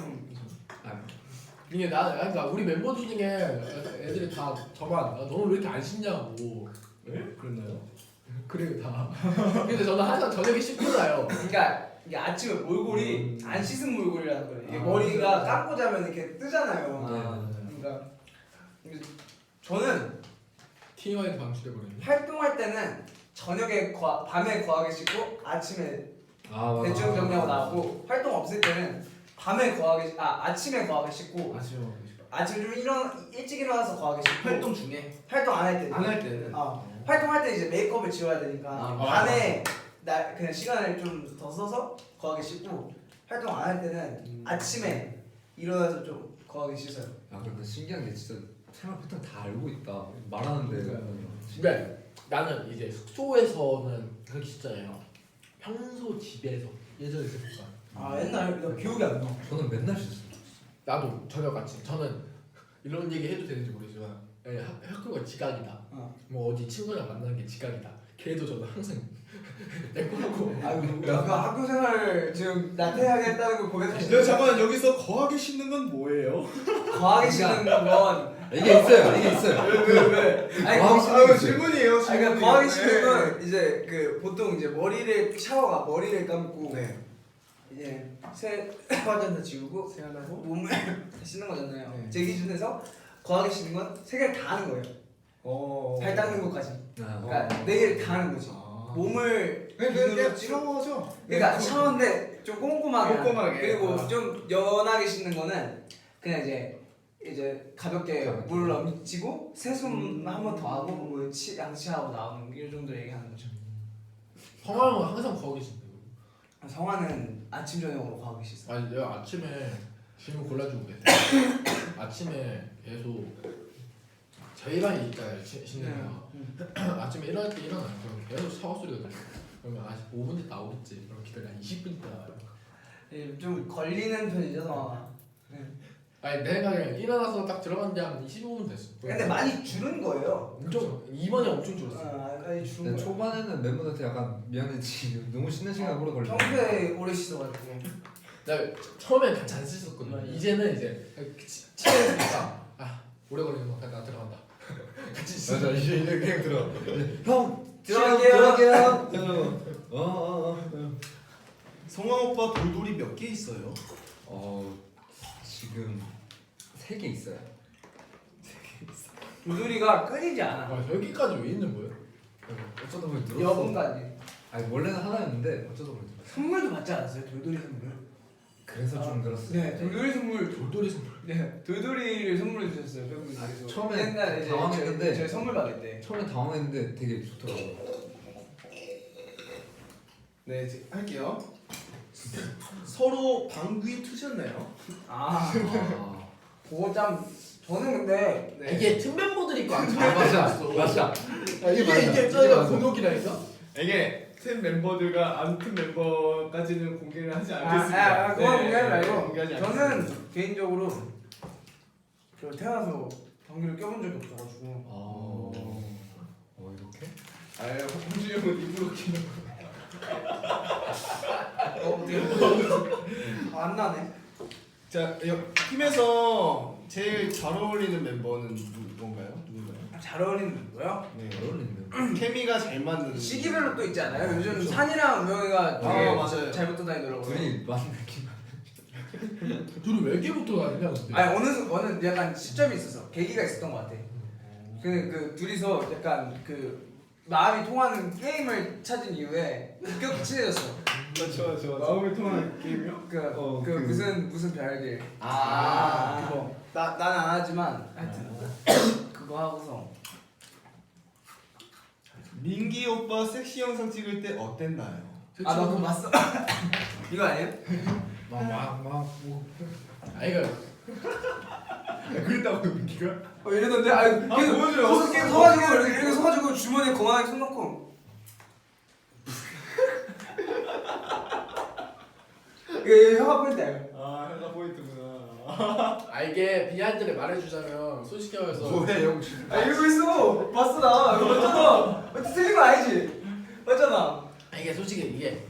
이게 그러니까 우리 멤버 중에 애들이 다 저만 너는 왜 이렇게 안 씻냐고. 네? 그랬나요? 그래요 다. 근데 저는 항상 저녁에 씻고 자요. 그러니까 이게 아침에 몰골이 안 씻은 몰골이라는 거예요. 이게 아, 머리가 맞아요. 감고 자면 이렇게 뜨잖아요. 아, 그러니까 저는 TMI 방출해 버리네. 활동할 때는 저녁에 밤에 거하게 씻고 아침에 맞아. 대충 정리하고 나오고 활동 없을 때는 아침에 거하게 씻고 아침 좀 일찍 일어나서 거하게 씻고 활동 중에 활동 안 할 때는 안 할 때는 활동할 때 이제 메이크업을 지워야 되니까 아, 밤에 그냥 시간을 좀 더 써서 거하게 씻고 활동 안 할 때는 아침에 일어나서 좀 거하게 씻어요. 아 근데 신기한 게 진짜 생활 패턴 다 알고 있다. 말하는데 그러니까 나는 이제 숙소에서는 그렇게 씻잖아요. 평소 집에서 예전에 있었을까? 옛날에 나 기억이 안 나. 저는 맨날 씻어요. 나도 저녁 아침 저는 이런 얘기 해도 되는지 모르지만 학교가 지각이다. 뭐 어디 친구랑 만나는 게 지각이다. 걔도 저는 항상 내꺼놓고 그 학교 생활 지금 나태하게 했다는 걸 고백하시는 잠깐 여기서 거하게 씻는 건 뭐예요? 거하게 씻는 건 이게 있어요. 왜? 아니 거하게 씻는 거지. 질문이에요. 그러니까 거하게 씻는 건 이제 그 보통 이제 머리를 감고 이제 세화전도 지우고 세안하고 몸을 씻는 거잖아요. 네. 제 기준에서 거하게 씻는 건 세 개를 다 하는 거예요. 발 닦는 것까지. 그러니까 네 개를 다 하는 거지. 몸을 그냥 샤워죠. 그러니까 샤워인데 좀 꼼꼼하게 꼼꼼하게. 그리고 좀 연하게 씻는 거는 그냥 이제 가볍게 물을 넘치고 세수만 한 번 더 하고 뭐 양치하고 나오는 이 정도 얘기하는 거죠. 성함은 항상 거기 씻는 성화는 아침 저녁으로 과하게 씻어. 아니 내가 아침에 질문 골라주고 그랬어요. 아침에 계속 저희 방에 있잖아요. 씻는 거. 아침에 일어날 때 일어나요. 그럼 계속 샤워 소리가 들려. 그러면 5분 뒤 나오겠지. 그럼 기다려 20분 있다 나와요. 좀 걸리는 편이죠 성화가. 아니 내 생각에 일어나서 딱 들어간 지 한 25분 됐어. 근데 많이 줄은 거예요. 엄청 이번에 엄청 줄었어. 많이 줄은 근데 거예요. 초반에는 멤버들한테 약간 미안했지. 너무 씻는 시간 오래 걸려. 평소에 오래 씻어가지고. 나 처음엔 같이 안 씻었거든. 이제는 이제 친해지니까 오래 걸리는 거 나 들어간다. 같이 씻어. 맞아 이제 그냥 들어. 형 들어갈게요. 성황 오빠 돌돌이 몇 개 있어요? 지금 3개 있어요. 도돌이가 끊이지 않아. 아, 여기까지 왜 있는 거예요? 어쩌다 보니 늘었어. 여분까지. 아니 원래는 하나였는데 어쩌다 보니 늘었어. 선물도 받지 않았어요? 돌돌이 선물. 그래서 좀 늘었어. 네, 돌돌이 선물. 돌돌이 선물. 네, 돌돌이를 선물해 주셨어요. 팬분들께서. 처음에 옛날에 이제 당황했는데 저희 선물 받을 때. 처음에 당황했는데 되게 좋더라고요. 네, 이제 할게요. 서로 방귀 트셨나요? 아, 아, 그거 참 저는 근데 네. 이게 팀 멤버들이 있고 안 팀 아 맞아 멤버들이 있어. 맞아. 이게 맞아. 이게 저희가 맞아. 곤욕이라니까. 이게 팀 멤버들과 안 팀 멤버까지는 공개를 하지 않겠습니다. 그건 네, 공개하지 말고 공개하지 않겠습니다. 저는 개인적으로 저 태어나서 방귀를 껴본 적이 없어가지고 이렇게? 아유, 홍준이 형은 입으로 키는 거. 안 나네. 자, 팀에서 제일 잘 어울리는 멤버는 누군가요? 잘 어울리는 거요? 네. 잘 어울리는데. 케미가 잘 맞는 시기별로 또 있지 않아요? 요즘 그렇죠. 산이랑 우영이가 되게 아, 맞아요. 잘 붙어 다니더라고요. 둘이 맞는 느낌. 둘이 왜 이렇게 붙어 다니냐 근데. 아니 어느 약간 시점이 있었어. 계기가 있었던 것 같아. 그 둘이서 약간 그 마음이 통하는 게임을 찾은 이후에 급격히 친해졌어. 저 마음을 통하는 게임이요? 그 무슨 별길. 아. 그거. 나는 안 하지만 하여튼 그거 하고서 민기 오빠 섹시 영상 찍을 때 어땠나요? 나 그거 봤어. 이거 아니에요? 막뭐 아이가 그랬다고 민기가? 이러던데? 아니 보여줘요. 계속 서가지고 이렇게 서가지고 주머니에 거만하게 손 넣고 그 혀가 보인다. 아, 혀가 포인트구나. 아 이게 비하인드를 말해주자면 솔직히 말해서 뭐해, 영 이러고 있어. 봤어 나. 이거 맞잖아. 틀린 거 아니지? 맞잖아. 이게 솔직히 이게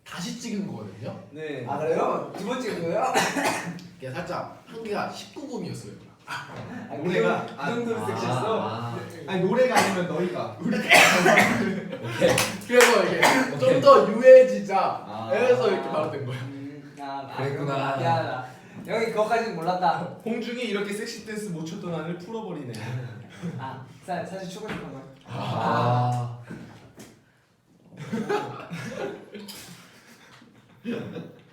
다시 찍은 거거든요. 네. 아 그래요? 두 번째 거예요? 이게 살짝 한계가 19금이었어요. 노래가 그 정도로 섹시했어? 아니 노래가 아니면 너희가 그래서 이게 좀 더 유해지자 아. 해서 이렇게 말된 거예요. 그랬구나. 미안하다. 형이 그거까지는 몰랐다. 홍중이 이렇게 섹시 댄스 못 췄던 안을 풀어버리네. 사실 추고 싶은 거. 아.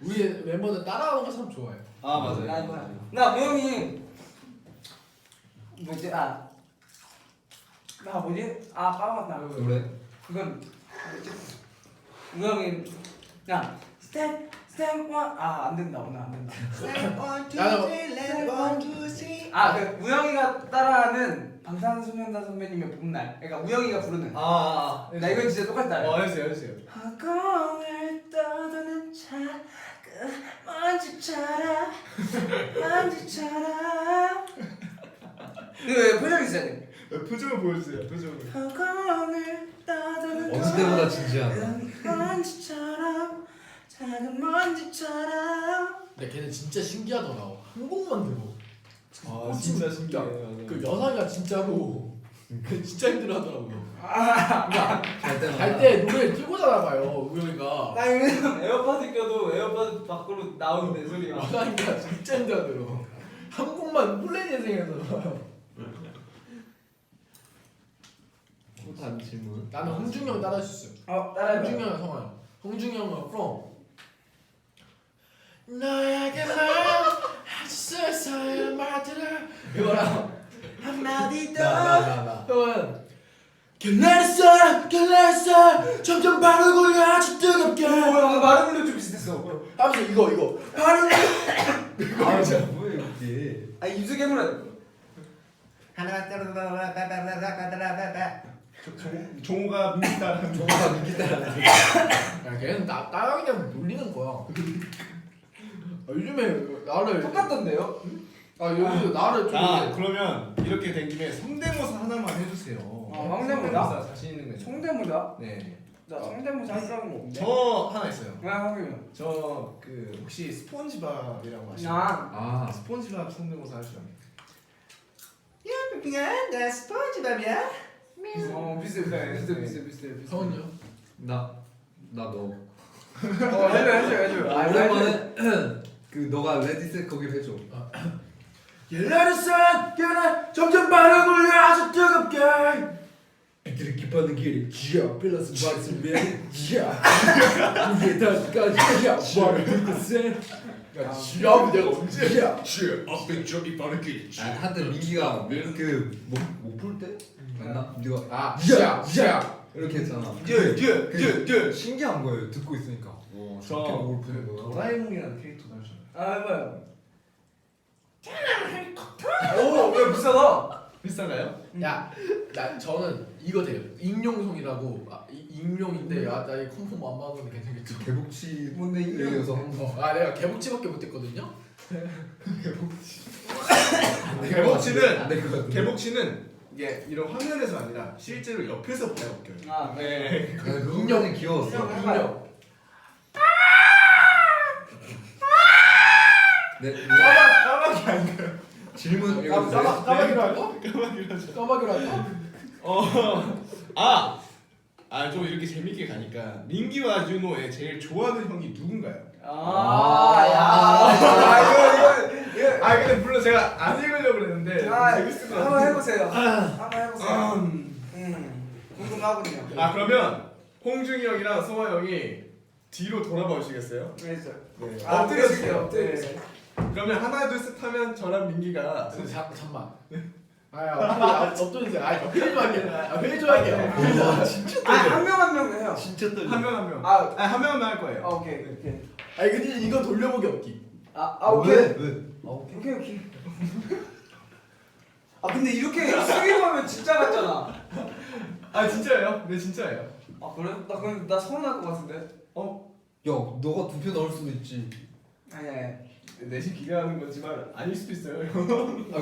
우리 멤버들 따라하는 거 참 좋아해요. 아 맞아요. 나 우영이 뭐지? 나 뭐지? 까먹었다. 노래? 그건 뭐지? 우영이 야 스텝 원. 안 된다 오늘 안 된다. 그 우영이가 따라하는 방탄소년단 선배님의 봄날. 그러니까 우영이가 부르는. 나 이건 진짜 똑같다. 해주세요. 허공을 떠도는 작은 먼지처럼 이거 왜 표정이 있어야 돼? 표정을 보여주세요. 표정을. 허공을 떠도는 어느 때보다 진지하다. 작은 먼지처럼 근데 걔는 진짜 신기하더라. 한 곡만 들어. 아 진짜 신기해요. 그 여사가 진짜로 그 진짜 힘들어하더라고요. 갈 갈 때 노래 틀고 자나봐요 우영이가. 나 이거 에어팟 껴도 에어팟 밖으로 나오는데 소리가 여사가 진짜 힘들어하더라고. 한 곡만 플레이 예생해서. 다음 질문. 나는 홍준이 형 따라할 수 있어요. 따라해봐. 홍준이 형이랑 성화요. 홍준이 형은 from 너에게만 할수 있어요 말들을 이거랑 한마디 더 나. 형은 결례했어 점점 발을 굴려 아주 뜨겁게 방금 말을 굴려 좀 비슷했어. 하면서 이거 발을 아 진짜 뭐야 이게? 입술 깨물어. 종호가 민기 따라하는 뭔가 믿기다. 야 걔는 따영이랑 놀리는 거야. 요즘에 나를 똑같던데요? 요즘 나를 좀 이렇게 그러면 이렇게 된 김에 성대모사 하나만 해주세요. 성대모사? 자신 있는 거. 성대모사? 네. 나 성대모사 할 줄 아는 거 없는데. 저 하나 있어요. 왜 하기요? 저 그 혹시 스폰지밥이라고 아시나요? 나 스폰지밥 성대모사 할 줄 아요. 나 스폰지밥이야. 비슷해. 성은요? 나 너. 해줘. 오랜만에 그 너가 레디셋 거기를 해줘. 열나르산 깨나 점점 바람을 아주 뜨겁게 빛들이 깊어하는 길이 지하 빌라스 바이스맨 지하 우리의 다시까지 지하 말을 듣겠어 야 지압 내가 언제 지하 앞에 저기 빠른 길. 한때 민기가 그목풀 때? 맞나? 네가 아 지압 이렇게 했잖아. 예. 신기한 거예요. 듣고 있으니까. 저렇게 목을 푸는 거야. 도라에몽이라는 캐릭터도 하죠. 아 해봐요. 오왜 비싸다. 비싼가요? 저는 이거 돼요 익룡송이라고 익룡인데 나이 컴폼 안 맞으면 괜찮겠죠 개복치 뭔데 이게? 이어서 내가 개복치밖에 못했거든요 개복치는 안될것 같은데. 개복치는 이게 이런 화면에서 아니라 실제로 옆에서 봐야 웃겨요. 아 네. 그거는 귀여웠어. 인형 해봐요. 네. 까마귀 아닌가요? 질문 읽어주세요. 까마귀로 할까? 까마귀로 하죠. 까마귀로 할까? 좀 이렇게 재밌게 가니까 민기와 윤호의 제일 좋아하는 형이 누군가요? 근데 물론 제가 안 읽으려고 그랬는데 재밌을 것 한번 같아요. 해보세요. 한번 해보세요. 궁금하군요. 그러면 홍중이 형이랑 성화 형이 뒤로 돌아봐 주시겠어요? 알겠어요. 네. 엎드려주세요. 엎드려주세요. 그러면 하나 둘 셋 하면 저랑 민기가 잠깐만 엎드리세요 회의 좀 할게요 회의 좀 할게요 한 명 한 명 해요. 진짜 떨려 한 명 한 명. 아, 한 명만 할 거예요. 오케이. 아니 근데 이거 돌려보기 없기 오케이. 왜? 오케이. 근데 이렇게 숙이고 하면 진짜 같잖아. 진짜예요? 네 진짜예요. 그래? 나 서운할 것 같은데. 야, 너가 두 표 넣을 수도 있지. 아니. 내심 기대하는 거지만 아닐 수도 있어요. 그러니까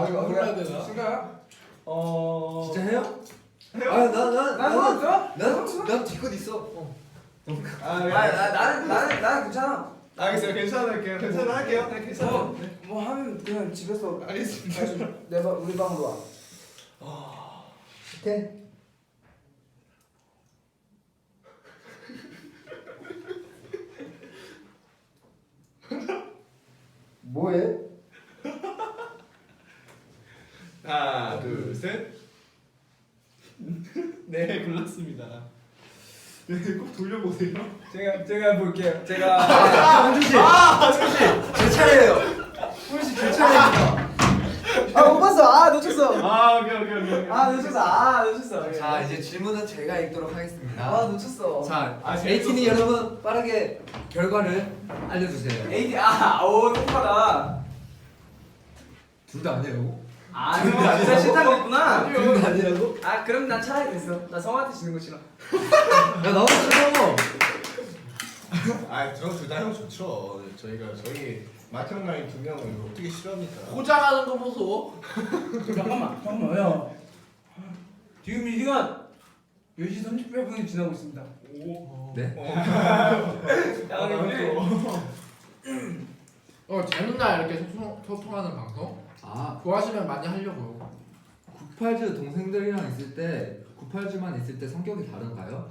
이거 몰라야 되나? 진짜야? 진짜 해요? 해요? 난 뒤끝 있어. 나는 괜찮아. 알겠어요. 괜찮을게요. 괜찮을게요. 네, 괜찮아요. 뭐 하면 그냥 집에서 알겠습니다. 우리 방으로 와. 오케이. 뭐해? 하나, 둘, 셋. 네, 골랐습니다. 네, 꼭 돌려보세요. 제가 볼게요. 제가 제 차례예요. 훈씨 제 차례입니다. 못 봤어. 놓쳤어. 오케이. 놓쳤어. 자, 이제 질문은 제가 읽도록 하겠습니다. 놓쳤어. 자, 재밌었어. 에이틴이 여러분 빠르게 결과를 알려주세요. AD 똑똑하다. 둘 다 아니라고? 형 진짜 싫다고 했구나. 둘 다 아니라고? 그럼 난 차라리 됐어. 나 성한테 지는 거 싫어. 야, 나도 싫어. 저 둘 다 형 좋죠. 저희 맏형 라인 두 명을 어떻게 싫어합니까? 포장하는 거 보소 잠깐만. 야. 지금 이 시간 10시 38분이 지나고 있습니다. 네? 재밌나 이렇게 소통하는 방송? 좋아하시면 많이 하려고요 98즈 동생들이랑 있을 때 98즈만 있을 때 성격이 다른가요?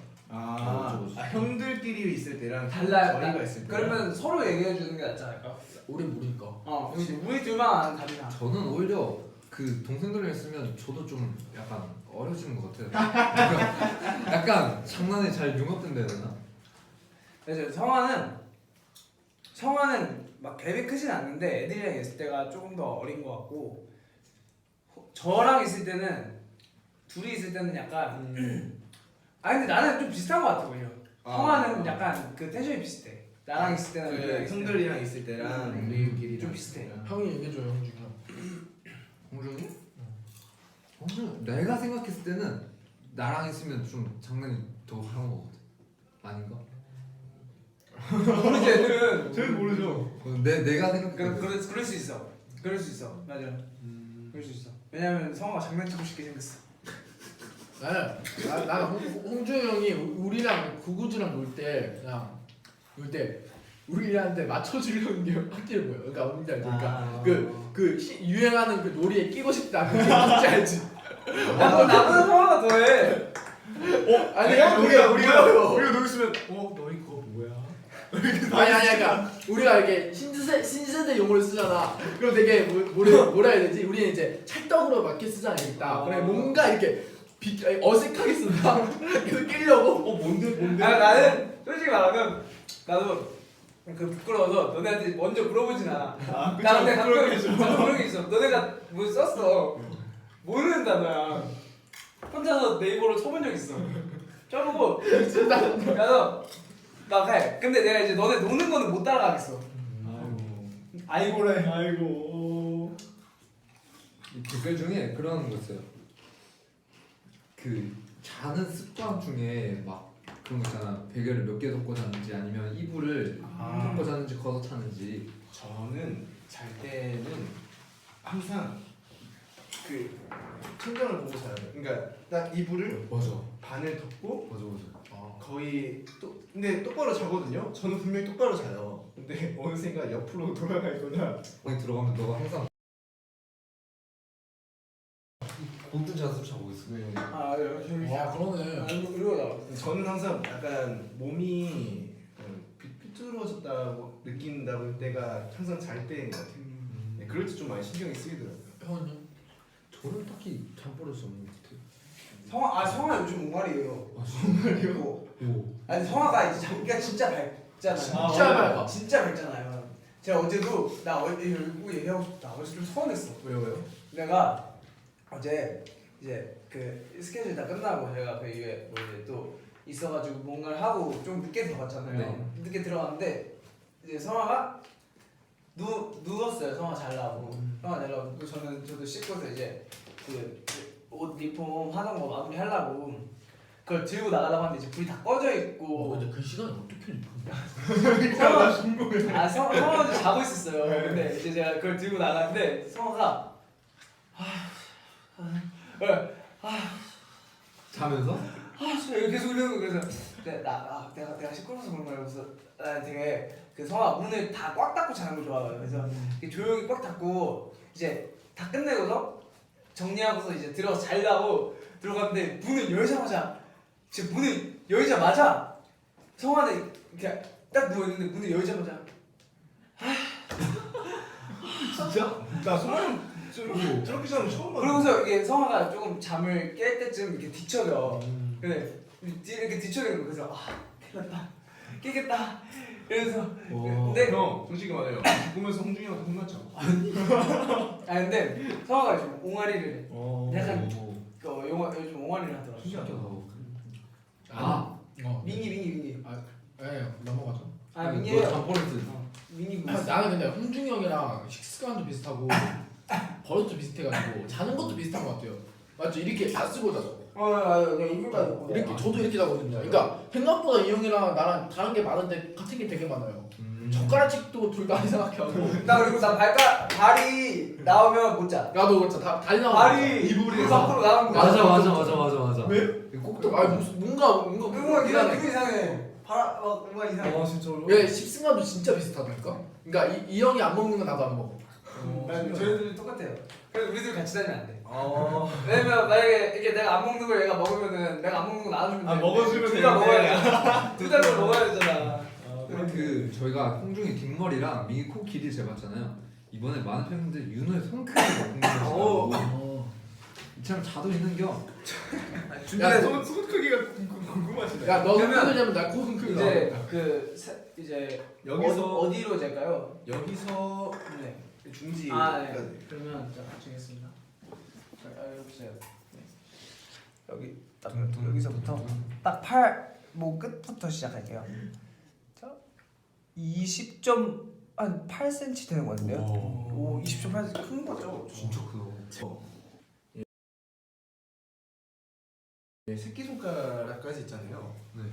형들끼리 있을 때랑 달라요. 저희가 있을 때. 그러면 서로 얘기해 주는 게 낫지 않을까? 우리 모르니까 우리 둘만 아는 답이나. 저는 오히려 그 동생들이랑 있으면 저도 좀 약간 어려지는 것 같아요. 약간 장난에 잘 융합된다 해야 되나? 그래서 성화는 막 갭이 크진 않는데 애들이랑 있을 때가 조금 더 어린 것 같고 저랑 있을 때는 둘이 있을 때는 약간 근데 나는 좀 비슷한 것 같아 오히려. 성화는 약간 그 텐션이 비슷해. 나랑 있을 때는 우리랑 있을 때는. 형들이랑 있을 때랑 우리끼리 좀 비슷해. 형이 얘기해줘요 형 중에 홍준이? 홍준 내가 생각했을 때는 나랑 있으면 좀 장난이 더 하는 것 같아. 아닌가? 모르지 애들은. 저희는 모르죠. 내가 생각했을 때 그럴 수 있어. 맞아. 그럴 수 있어. 왜냐면 성화가 장난치고 싶게 생겼어. 나는 홍준이 형이 우리랑 구구즈랑 놀 때 우리한테 맞춰주려는 게 확실히 보여. 그러니까 뭔지 알지? 그러니까 유행하는 그 놀이에 끼고 싶다. 그게 뭔지 알지? 나보다 성화가 더해. 아니 형 그게 우리가 놀 있으면 너희 그거 뭐야? 아니 그러니까 우리가 이렇게 신세대 용어를 쓰잖아. 그럼 되게 뭐라 해야 되지? 우리는 이제 찰떡으로 맞게 쓰잖아. 일단 그래 뭔가 이렇게 어색하게 쓴다. 그래서 끼려고. 뭔데? 아 나는 솔직히 말하면 나도 그 부끄러워서 너네한테 먼저 물어보진 않아. 아, 나 근데 가끔 그러겠죠. 그런 게 있어. 너네가 뭐 썼어. 모르는 단어야. 혼자서 네이버로 쳐본 적 있어. 쳐보고 나도 나 해. 근데 내가 이제 너네 노는 거는 못 따라가겠어. 아이고래. 아이고. 이 댓글 중에 그런 거 있어요. 그 자는 습관 중에 막 그런 거 있잖아. 베개를 몇 개 덮고 자는지 아니면 이불을 덮고 자는지 걷어 차는지. 저는 잘 때는 항상 그 천장을 보고 자요. 그러니까 딱 이불을 맞아. 반을 덮고 맞아. 거의 근데 똑바로 자거든요. 저는 분명히 똑바로 자요. 근데 어느샌가 옆으로 돌아가 있거나 거기 들어가면 너가 항상 곤든 자세로 자고 있어. 아 여기. 와 그러네. 이거 나. 저는 항상 약간 몸이 삐뚤어졌다고 느낀다고 때가 항상 잘 때인 것 같아요. 네, 그럴 때 좀 많이 신경이 쓰이더라고요. 형은요? 저는 딱히 잠버릇이 없는 것 같아요. 성아 요즘 옹알이에요. 정말요? 오. 아니 성아가 이제 자기가 진짜 밝잖아요. 진짜 밝아. 진짜 밝잖아요. 제가 어제도 나 이거 얘기하고 싶다. 어제 좀 서운했어. 왜요? 내가 어제 이제 그 스케줄 다 끝나고 제가 그 이게 뭐 이제 또 있어가지고 뭔가를 하고 좀 늦게 들어갔잖아요. 네. 늦게 들어갔는데 이제 성아가 누웠어요. 성아 자려고. 성아 자려고. 또 저도 씻고서 이제 그 옷 리폼 하던 거 마무리 하려고 그걸 들고 나가려고 하는데 이제 불이 다 꺼져 있고. 근데 그 시간에 어떻게 리폼이야? 성아도 자고 있었어요. 근데 이제 제가 그걸 들고 나갔는데 성아가 자면서? 계속 이러고 그래서 내가 시끄러워서 그런 거예요. 그래서 나 되게 그 성아 문을 다 꽉 닫고 자는 걸 좋아해요. 그래서 이렇게 조용히 꽉 닫고 이제 다 끝내고서 정리하고서 이제 들어가서 자려고 들어갔는데 문을 열자마자 지금 문을 열자마자 성아는 이렇게 딱 누워 있는데 문을 열자마자 진짜? 나 소망 저렇게 자는 처음 봤어. 그러고서 이게 성아가 조금 잠을 깰 때쯤 이렇게 뒤척여. 근데 이렇게 뒤척이는 거 그래서 큰일 났다 깨겠다 이러면서 근데 형 솔직히 말해요. 꿈에서 홍중이한테 혼났죠. 근데 성아가 좀 옹알이를 해. 약간 오. 그 요즘 옹알이를 하더라고. 신기하다. 민기 넘어가죠. 민기예요. 잠버릇은 민기 나는 근데 홍중이 형이랑 식습관도 비슷하고 버릇도 비슷해가지고 자는 것도 비슷한 것 같아요. 맞죠? 이렇게 다 쓰고 자죠. 그냥 이불만 입고 이렇게 저도 이렇게 자거든요. 그러니까 생각보다 이 형이랑 나랑 다른 게 많은데 같은 게 되게 많아요. 젓가락씩도 둘 다 이상하게 하고. 그리고 나 발이 나오면 못 자. 나도 그렇죠. 다리 나오면 발이 이불이 밖으로 나오면 못 자. 맞아. 왜? 꼭또 아니 무슨 뭔가 뭔가 기분 이상해. 뭔가 이상해. 아 진짜로? 왜 식습관도 진짜 비슷하다니까. 그러니까 이 형이 안 먹는 건 나도 안 먹어. 저희들 똑같아요. 그래서 우리들 같이 다니면 안 돼. 왜냐면 만약에 이렇게 내가 안 먹는 걸 얘가 먹으면은 내가 안 먹는 거 나눠주면 돼. 먹어주면 둘다 되는데. 먹어야 돼. 둘다 그걸 먹어야 되잖아. 그 저희가 홍중이 뒷머리랑 민기 코 길이 재봤잖아요. 이번에 많은 팬분들 윤호의 손크기가 궁금해하시더라고. 이처럼 자도 있는겨. 야, 손 크기가 궁금하시네. 야, 너 그러면 손크기냐면 나 코는 크기 이제 나와. 이제 여기서 어디로 잴까요? 여기서 네. 중지. 네. 그러면 자 주겠습니다. 여기 보세요. 네. 여기 딱 여기서부터 딱 팔 목 끝부터 시작할게요. 자, 20한 8cm 되는 거 같은데요? 오, 20.8cm 큰 거죠? 진짜 크다. 네, 새끼손가락까지 있잖아요. 네.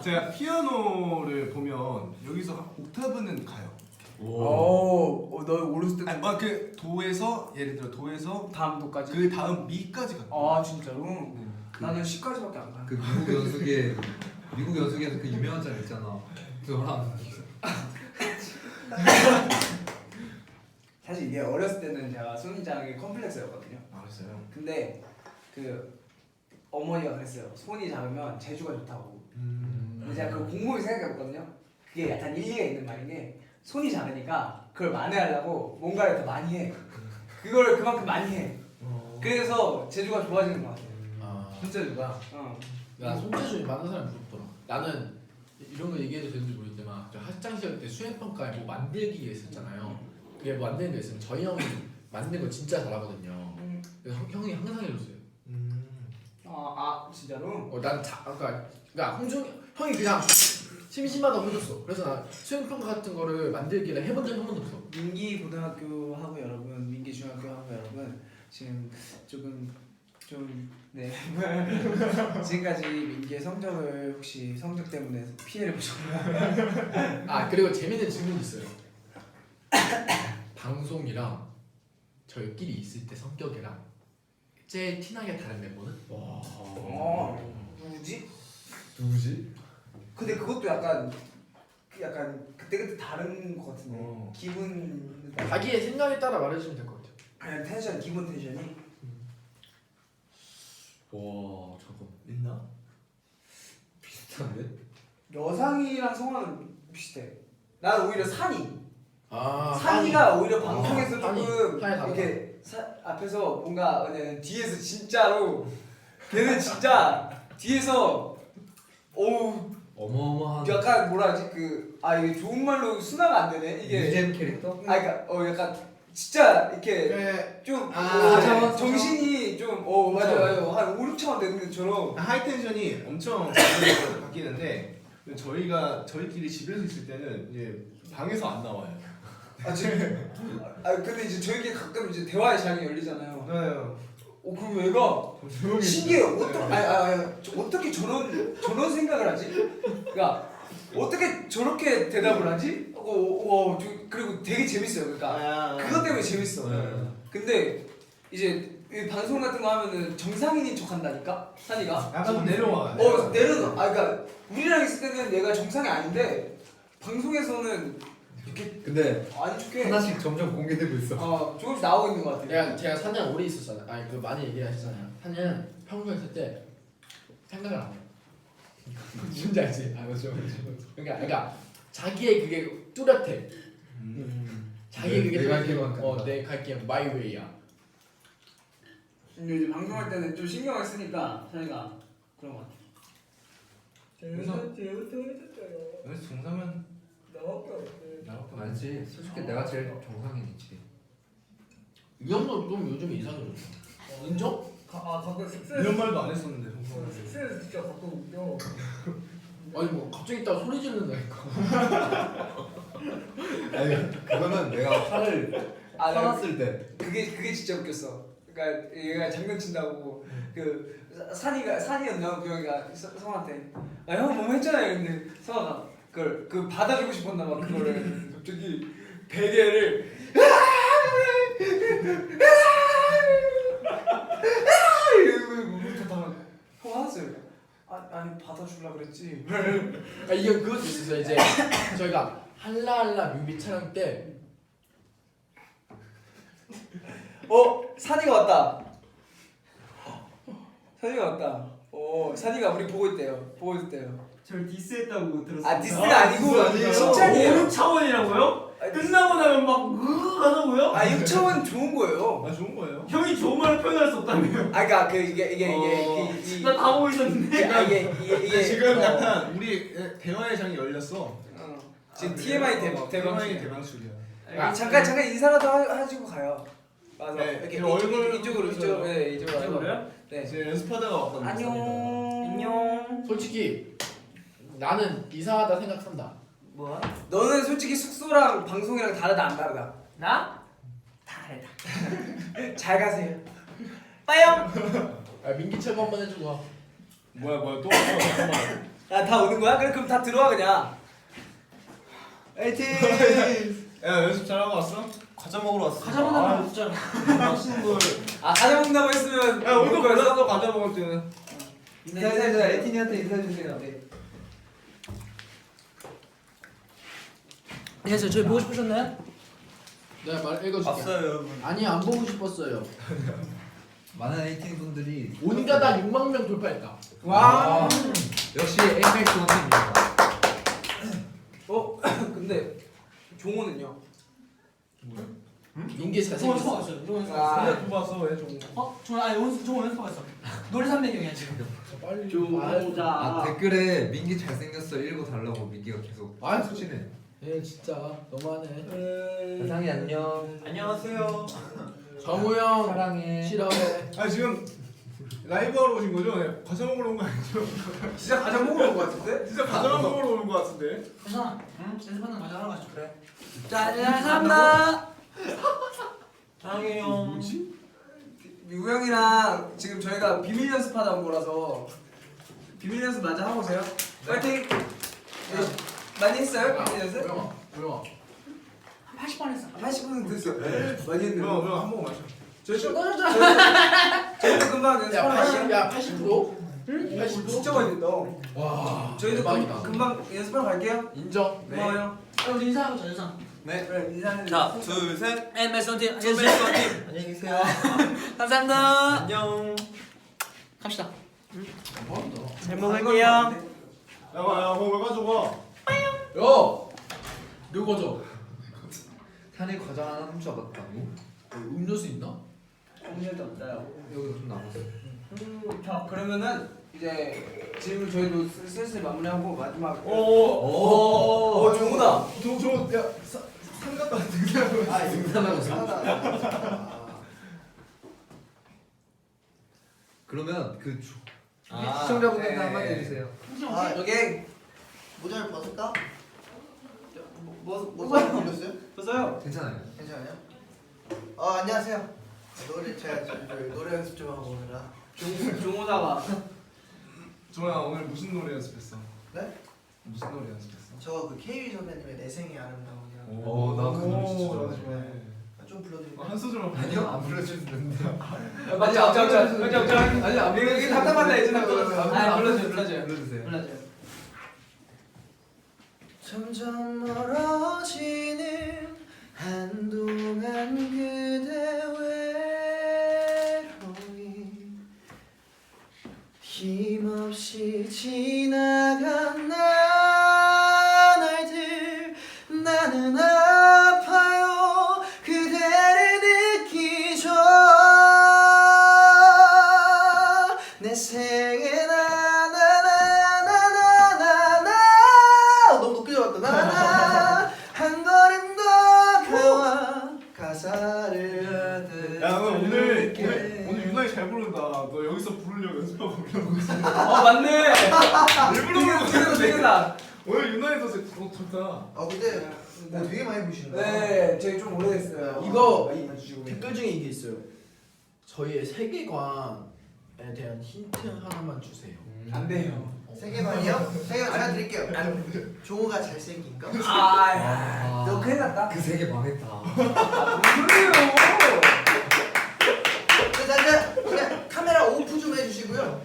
제가 피아노를 보면 여기서 옥타브는 가요. 오, 너 오르스 때 그 도에서 예를 들어 도에서 다음 도까지? 그 다음 미까지 갔다. 아 진짜로? 나는 10까지밖에 안 가. 그 미국 연수기에서 그 유명한 짤 있잖아. 그거랑 사실 이게 어렸을 때는 제가 손이장이 컴플렉스였거든요. 알았어요. 근데 그 어머니가 그랬어요. 손이 작으면 재주가 좋다고. 근데 제가 그 곰곰이 생각해봤거든요. 그게 약간 일리가 있는 말인 게 손이 작으니까 그걸 만회하려고 뭔가를 더 많이 해. 그걸 그만큼 많이 해. 그래서 제주가 좋아지는 것 같아요. 손재주가. 나 손재주에 많은 사람이 부럽더라. 나는 이런 거 얘기해도 되는지 모르겠지만 저 학창 시절 때 수행평가에 뭐 만들기가 있었잖아요. 그게 뭐 만드는 게 있으면 저희 형이 만드는 거 진짜 잘하거든요. 그래서 형이 항상 해줬어요. 진짜로? 난 그러니까 형이 그냥 심심하다고 해줬어. 그래서 나 수행평가 같은 거를 만들기를 해본 적이 한 번도 없어. 민기 고등학교 하고 여러분, 민기 중학교 하고 여러분 지금 조금 네 지금까지 민기의 성적을 혹시 성적 때문에 피해를 보셨나요? 그리고 재밌는 질문이 있어요. 방송이랑 저희끼리 있을 때 성격이랑 제일 티나게 다른 멤버는? 누구지? 누구지? 근데 그것도 약간 그때 다른 것 같은데 기분 자기의 생각에 따라 말해주면 될 것 같아요. 그냥 텐션 기본 텐션이 와 잠깐 있나? 비슷한데? 여상이랑 성화는 비슷해. 난 오히려 산이가 산이. 오히려 방송에서 산이. 조금 산이 다르다. 이렇게 앞에서 뭔가 그냥 뒤에서 진짜로 걔는 진짜 뒤에서 어우 어마어마한 약간 뭐라 하지 이게 좋은 말로 순화가 안 되네 이게. 유잼 캐릭터? 그러니까 약간 진짜 이렇게 좀 정신이 좀 맞아요 한 5, 6차원 되는 것처럼 하이텐션이 엄청 바뀌는데 저희끼리 집에서 있을 때는 이제 방에서 안 나와요. 근데 이제 저희끼리 가끔 이제 대화의 장이 열리잖아요. 네. 그 애가 신기해요. 어떻게 저런 생각을 하지? 그러니까 어떻게 저렇게 대답을 하지? 그리고 되게 재밌어요. 그러니까 그것 때문에 재밌어. 근데 이제 이 방송 같은 거 하면은 정상인인 척 한다니까 산이가. 약간 내려와. 내려가. 그러니까 우리랑 있을 때는 얘가 정상이 아닌데 방송에서는 이렇게 근데 아닌 척해. 하나씩 점점 공개되고 있어. 조금씩 나오고 있는 것 같아요. 제가 산양 오래 있었잖아요. 많이 얘기를 하시잖아요. 산양 평소에 있을 때 생각을 안 해요. 뭔지 알지? 맞아. 그러니까 자기의 그게 뚜렷해. 자기의 그게 내가 갈 길만 간다. 내 갈 길 마이 웨이야. 근데 이제 방송할 때는 좀 신경을 쓰니까 산이가 그런 것 같아. 그래서 정상은 아니지. 솔직히 내가 제일 정상인이지. 이 형도 좀 요즘에 이상해졌어. 인정? 가끔 이런 말도 안 했었는데 정상은. 숙소에서 진짜 가끔 웃겨. 아니 뭐 갑자기 있다가 소리 지른다니까. 아니 그거는 내가 화를 화났을 때. 그게 진짜 웃겼어. 그러니까 얘가 장난친다고 산이였나 그 형이가 성한테 형 너무 했잖아요. 근데 성아가 그걸 받아주고 싶었나 봐 그거를 갑자기 베개를 이러고 못하다가 형 화났어요. 아니 받아주려 그랬지. 이게 그것도 있었어요. 이제 저희가 할라할라 뮤비 촬영 때 산이가 왔다. 산이가 왔다. 산이가 우리 보고 있대요. 저를 디스했다고 들었어요. 디스가 아니고 칭찬이에요. 6차원이라고요? 끝나고 나면 막 하다고요? 6차원 좋은 거예요. 좋은 거예요. 형이 좋은 말로 표현할 수 없다며요. 그러니까 이게 나 다 보고 있었는데. 이게 지금 약간 우리 대화의 장이 열렸어. 지금 TMI 대방출이야. 대방출이야. 잠깐 인사라도 하시고 가요. 맞아. 네, 이렇게 그 얼굴 이쪽으로 보면서. 이쪽으로 이쪽으로요? 네. 제가 연습하다가 왔거든요. 안녕. 솔직히 나는 이상하다 생각한다. 뭐야? 너는 솔직히 숙소랑 방송이랑 다르다 안 다르다? 나? 다르다. 잘 가세요. 빠영. 민기 체험 한번 해주고 와. 뭐야 또 왔어. 다 오는 거야? 그럼 다 들어와 그냥. 화이팅. 야 연습 잘하고 왔어? 과자 먹으러 왔어. 과자 먹으러 먹자. 맛있는 걸. 과자 먹는다고 했으면 야 우리도 먹을 거였어? 몰라도 과자 먹을 때는. 인사해주세요. 에티니한테 인사해주세요. 네. 안녕하세요. 저희 보고 싶으셨나요? 내가 말 읽어줄게. 봤어요 여러분. 아니 안 보고 싶었어요. 많은 에이틴 분들이 온가다 6만 명 돌파했다. 와. 역시 에이펙스 원팀입니다. 근데 종호는요? 민기 종호 잘생겼어. 연습하고 있어요. 종호 연습하고 아. 있어요. 근데 봐서 왜 좀. 종호 연습하고 있어. 노래 300명이야 지금. 빨리. 아 댓글에 민기 잘생겼어 읽어달라고 민기가 계속 아, 수치네. 얘 진짜 너무하네. 세상이 안녕. 안녕하세요. 정우 형 사랑해. 싫어해. 아 지금 라이브 하러 오신 거죠? 네, 과자 먹으러 온 거 아니죠? 진짜 가장 먹으러 온 것 같은데? 진짜 과자 먹으러 오는 거 같은데? 괜찮아. 응? 연습하는 거 하러 가자. 그래. 자, 감사합니다. 사랑해요. 뭐지? 미구 형이랑 지금 저희가 비밀 연습하다 온 거라서 비밀 연습 마저 하고 오세요. 파이팅! 많이 했어요? 비밀 연습? 조용아. 80번 했어. 80% 됐어요. 많이 했는데. 형 한 모금 마셔. 저희도 금방 연습하러 가시죠. 야 80%? 응? 80%? 진짜 많이 됐다. 와. 저희도 대박이다. 금방 연습하러 갈게요. 인정. 고마워요. 우리 인사하자 인사. 네. 그래 인사는. 자, 둘, 셋. MS 원팀. 팀. 안녕히 계세요. 감사합니다. 안녕. 갑시다. 대박이다. 잘 야, 왜 가져가? 야. 너 거죠? 탄이 과자 하나 훔쳐갔다고? 음료수 있나? 음료도 없어요. 여기 좀 남았어. 자 그러면은 이제 지금 저희도 슬슬 마무리하고 마지막. 오, 종우다. 야, 산 갔다 왔는데. 아 등산하고 그러면 그 아, 시청자분들한테 네. 한마디 해주세요. 여기 모자를 벗을까? 모자 빌렸어요? 보세요. 괜찮아요. 괜찮아요? 안녕하세요. 제가 노래 연습 좀 하고 오느라. 종호다가 정아 오늘 무슨 노래 연습했어? 네? 무슨 노래 연습했어? 저 그 KU 선배님의 내 생이 아름다운이라고. 나그 노래 진짜 오, 좋아해. 좀 불러드릴까요? 한 소절만. 아니요 안 불러주는데. 맞죠? 아니 안 여기 답답한데 이제 안 불러줘요. 불러주세요. 점점 멀어지는 한동안 그대 외로이 힘없이 지나간 나날들 나는 아파요 그대를 느끼죠 내 생에 나나나나나나나 너무 높게 잡았다 나나 한 걸음 더 가와 가사를 야, 너 오늘 들을게. 유난히 잘 부른다. 너 여기서 부르려고 연습하고 오려고 있어. 맞네. 일부러 부르는 되겠다. 오늘 유난히 더 좋다. 근데 되게 많이 보시는 네, 저희 좀 오래됐어요. 이거 많이 봐주시고. 댓글 중에 이게 있어요. 저희의 세계관에 대한 힌트 하나만 주세요. 안 돼요. 세계관이요? 세계관 제가 드릴게요 종호가 잘생긴 거? 너 큰일 났다. 그 세계 망했다. 무슨 소리예요? 그냥 카메라 오프 좀 해주시고요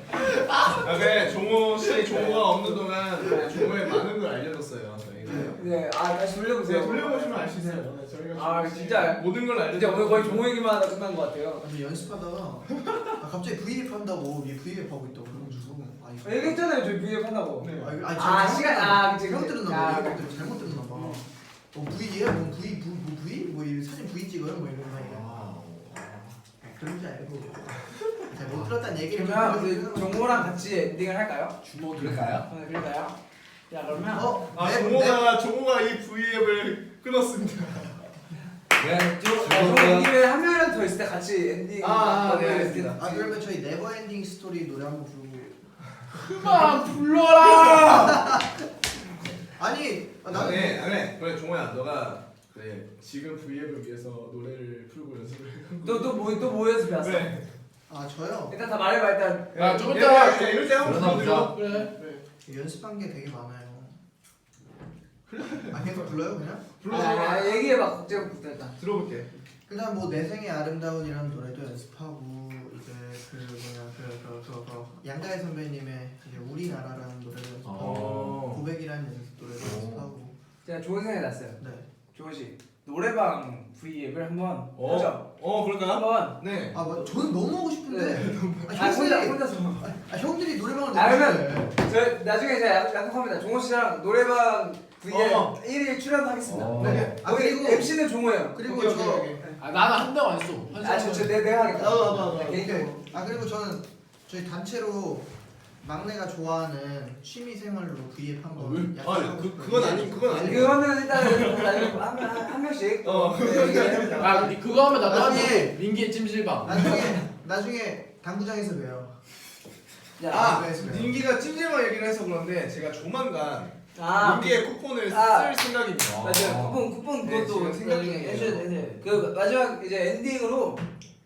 아, 그래 종호가 없는 동안 종호의 많은 걸 알려줬어요. 저희가. 네, 다시 돌려보세요. 네, 돌려보시면 알 수 있어요. 네, 저희가 진짜 모든 걸 알려줬어요. 진짜 오늘 거의 종호 얘기만 하다 끝난 것 같아요. 아니 연습하다가 갑자기 V앱 한다고 위에 V앱 하고 있다고 그래가지고 얘기했잖아요, 저희 V앱 한다고. 네. 그치. 잘못 들었나 야, 봐 잘못 들었나 봐 V예요? 뭐 V? 뭐 사진 V 찍어요? 뭐 이런 거 그런 줄 알고 잘 못 들었다는 얘기를 그러면 우리 종호랑 같이 엔딩을 할까요? 그럴까요? 네, 그럴까요? 야, 그러면 종호가 이 V앱을 끊었습니다. 네. 종호 김에 한 명이라도 더 있을 때 같이 엔딩. 네 알겠습니다. 그러면 저희 네버엔딩 스토리 노래 한번 부르고 그만 불러라. 아니 나는 그래 종호야 너가 그래 지금 V앱을 위해서 노래를 풀고 연습을 해. 또뭐 연습해왔어? 네. 저요? 일단 다 말해봐 일단. 야, 좀 이따 이럴 때 한번 그러나 불러드려. 그래. 연습한 게 되게 많아요 계속 불러요 그냥? 불러서 얘기해봐. 걱정 일단. 들어볼게. 그다음 뭐 내 생의 아름다운이라는 노래도 연습하고 이제 그 양가희 선배님의 이제 우리나라라는 노래도 연습하고 고백이라는 노래도 연습하고 제가 좋은 생각이 났어요. 네 종원 씨 노래방 V앱을 한번 하죠. 그럴까요? 한번. 네. 저는 너무 하고 싶은데 혼자서. 형들이 노래방을 아, 너무 그러면 좋아해. 저 나중에 제가 약속합니다. 종원 씨랑 노래방 V앱 1일 출연하겠습니다. 네. 그리고 MC는 종호예요. 그리고 오케이, 저 오케이, 오케이. 나는 한 명 안 써. 내가 하겠다. 오케이. 개인적으로. 그리고 저는 저희 단체로 막내가 좋아하는 취미 생활로 V앱 한번 그건 아니. 그거는 일단 한 명씩. 아 근데 그거 하면 나도 하는데 민기의 찜질방. 나중에 당구장에서 봬요. 민기가 찜질방 얘기를 해서 그런데 제가 조만간 아, 민기의 쿠폰을 아. 쓸 생각입니다. 맞아요. 쿠폰 네, 그것도 지금 생각 나중에 중이에요. 해줘야 돼. 그 마지막 이제 엔딩으로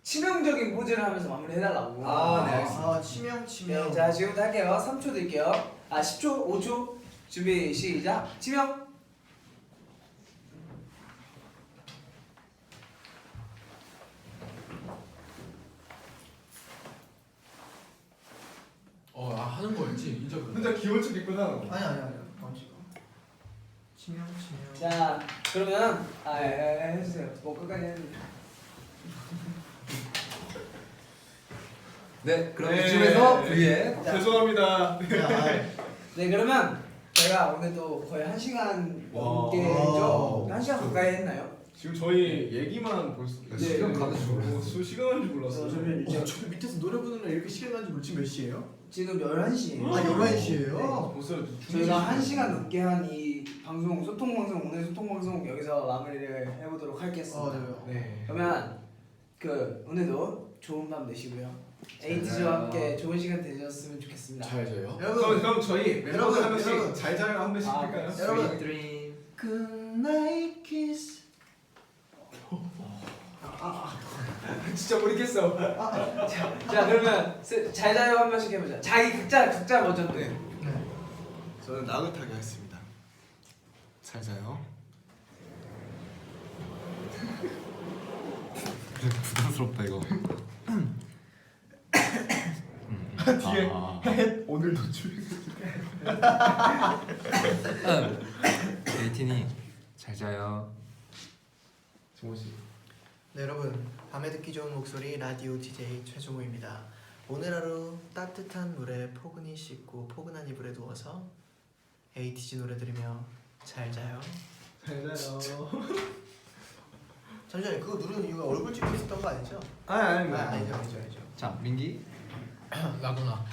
치명적인 포즈를 하면서 마무리해달라고. 알겠습니다. 치명. 자 지금부터 할게요. 3초 드릴게요. 10초, 5초. 준비 시작. 치명. 하는 거였지 인정. 혼자 귀여운 척 있구나. 아니야. 치명. 자 그러면 해주세요. 뭐 끝까지 해주세요. 네, 그럼 네. 이쯤에서 V앱. 죄송합니다. 네 그러면 저희가 오늘도 거의 1시간 넘게죠. 1시간 가까이 했나요? 지금 저희 얘기만 벌써 시간 가는 줄 몰랐어. 시간 가는 줄 몰랐어. 저 밑에서 노래 부르는 이렇게 시간 가는 줄 모르지 몇 시예요? 지금 11시에요. 11시예요? 벌써 저희가 1시간 넘게 한 이 방송 소통 방송 오늘 소통 방송 여기서 마무리를 해보도록 하겠습니다. 네. 그러면 그 오늘도 좋은 밤 되시고요. 에이티즈와 함께 좋은 시간 되셨으면 좋겠습니다. 잘 자요. 그럼 저희 멤버들 한 명씩 여러분. 잘 자요 한 명씩 할까요? 여러분. 드림. Good night kiss. 진짜 모르겠어. 자 그러면 잘 자요 한 번씩 해보자. 자기 각자 버전도. 네. 저는 나긋하게 하겠습니다. 잘 자요. 부담스럽다 이거. 뒤에 오늘도 출. 에이틴이 잘 자요. 정원 씨. 네 여러분 밤에 듣기 좋은 목소리 라디오 DJ 최종호입니다. 오늘 하루 따뜻한 물에 포근히 씻고 포근한 이불에 누워서 에이티즈 노래 들으며 잘 자요. 잘 자요. 잠시만요. 그거 누르는 이유가 얼굴 찍고 있었던 거 아니죠? 아니죠. 자, 민기. 나구나.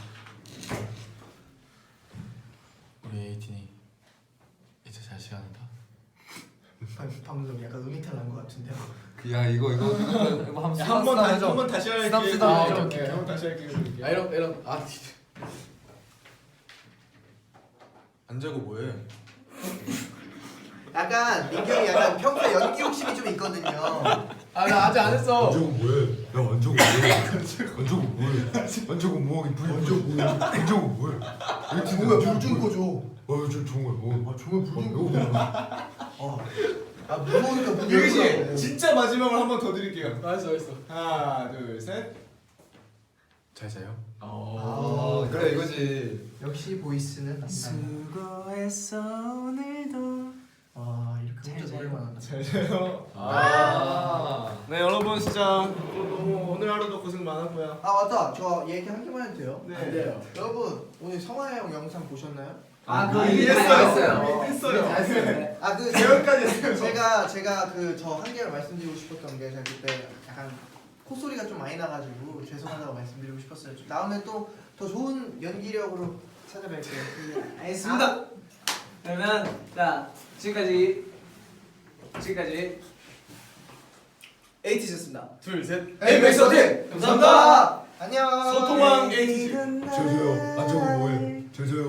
우리 에이틴이 이제 잘 시간이다. 방금 약간 음이탈 난 것 같은데요. 야 이거 한번 다시 할게요. 오케이. 한번 다시 할게요. 이런 안 자고 뭐해? 약간 민규 형이 약간 평소에 연기 욕심이 좀 있거든요. 나 아직 안 했어. 안 자고 뭐해? 나안 자고 뭐해? 안 자고 뭐해? 안 자고 뭐하긴 뭐해? 안 자고 뭐해? 종호야 불좀 꺼줘. 저 종호야. 종호 불좀 꺼줘. 무서우니까 문 유기 씨 열고. 진짜 마지막으로 한 번 더 드릴게요. 알았어. 하나 둘 셋. 잘 자요. 그래 이거지. 역시 보이스는 남다. 수고했어 오늘도. 이렇게 혼자 노래만 한다. 잘 자요. 네 여러분 진짜 너무 오늘 하루도 고생 많았고요. 맞다. 저 얘기 한 개만 해도 돼요? 네. 안 돼요. 여러분 오늘 성화 형 영상 보셨나요? 그거 이미 이미 했어요. 했어요. 그 대열까지 했어요. 제가 그 저 한 개를 말씀드리고 싶었던 게 제가 그때 약간 콧소리가 좀 많이 나가지고 죄송하다고 말씀드리고 싶었어요. 다음에 또 더 좋은 연기력으로 찾아뵐게요. 알겠습니다. 그러면 자 지금까지 에이티즈였습니다. 둘 셋. 에이맥스 어택! 감사합니다. 안녕. 소통왕 에이티즈. 잘 자요. 안 자고 뭐해? 잘 자요.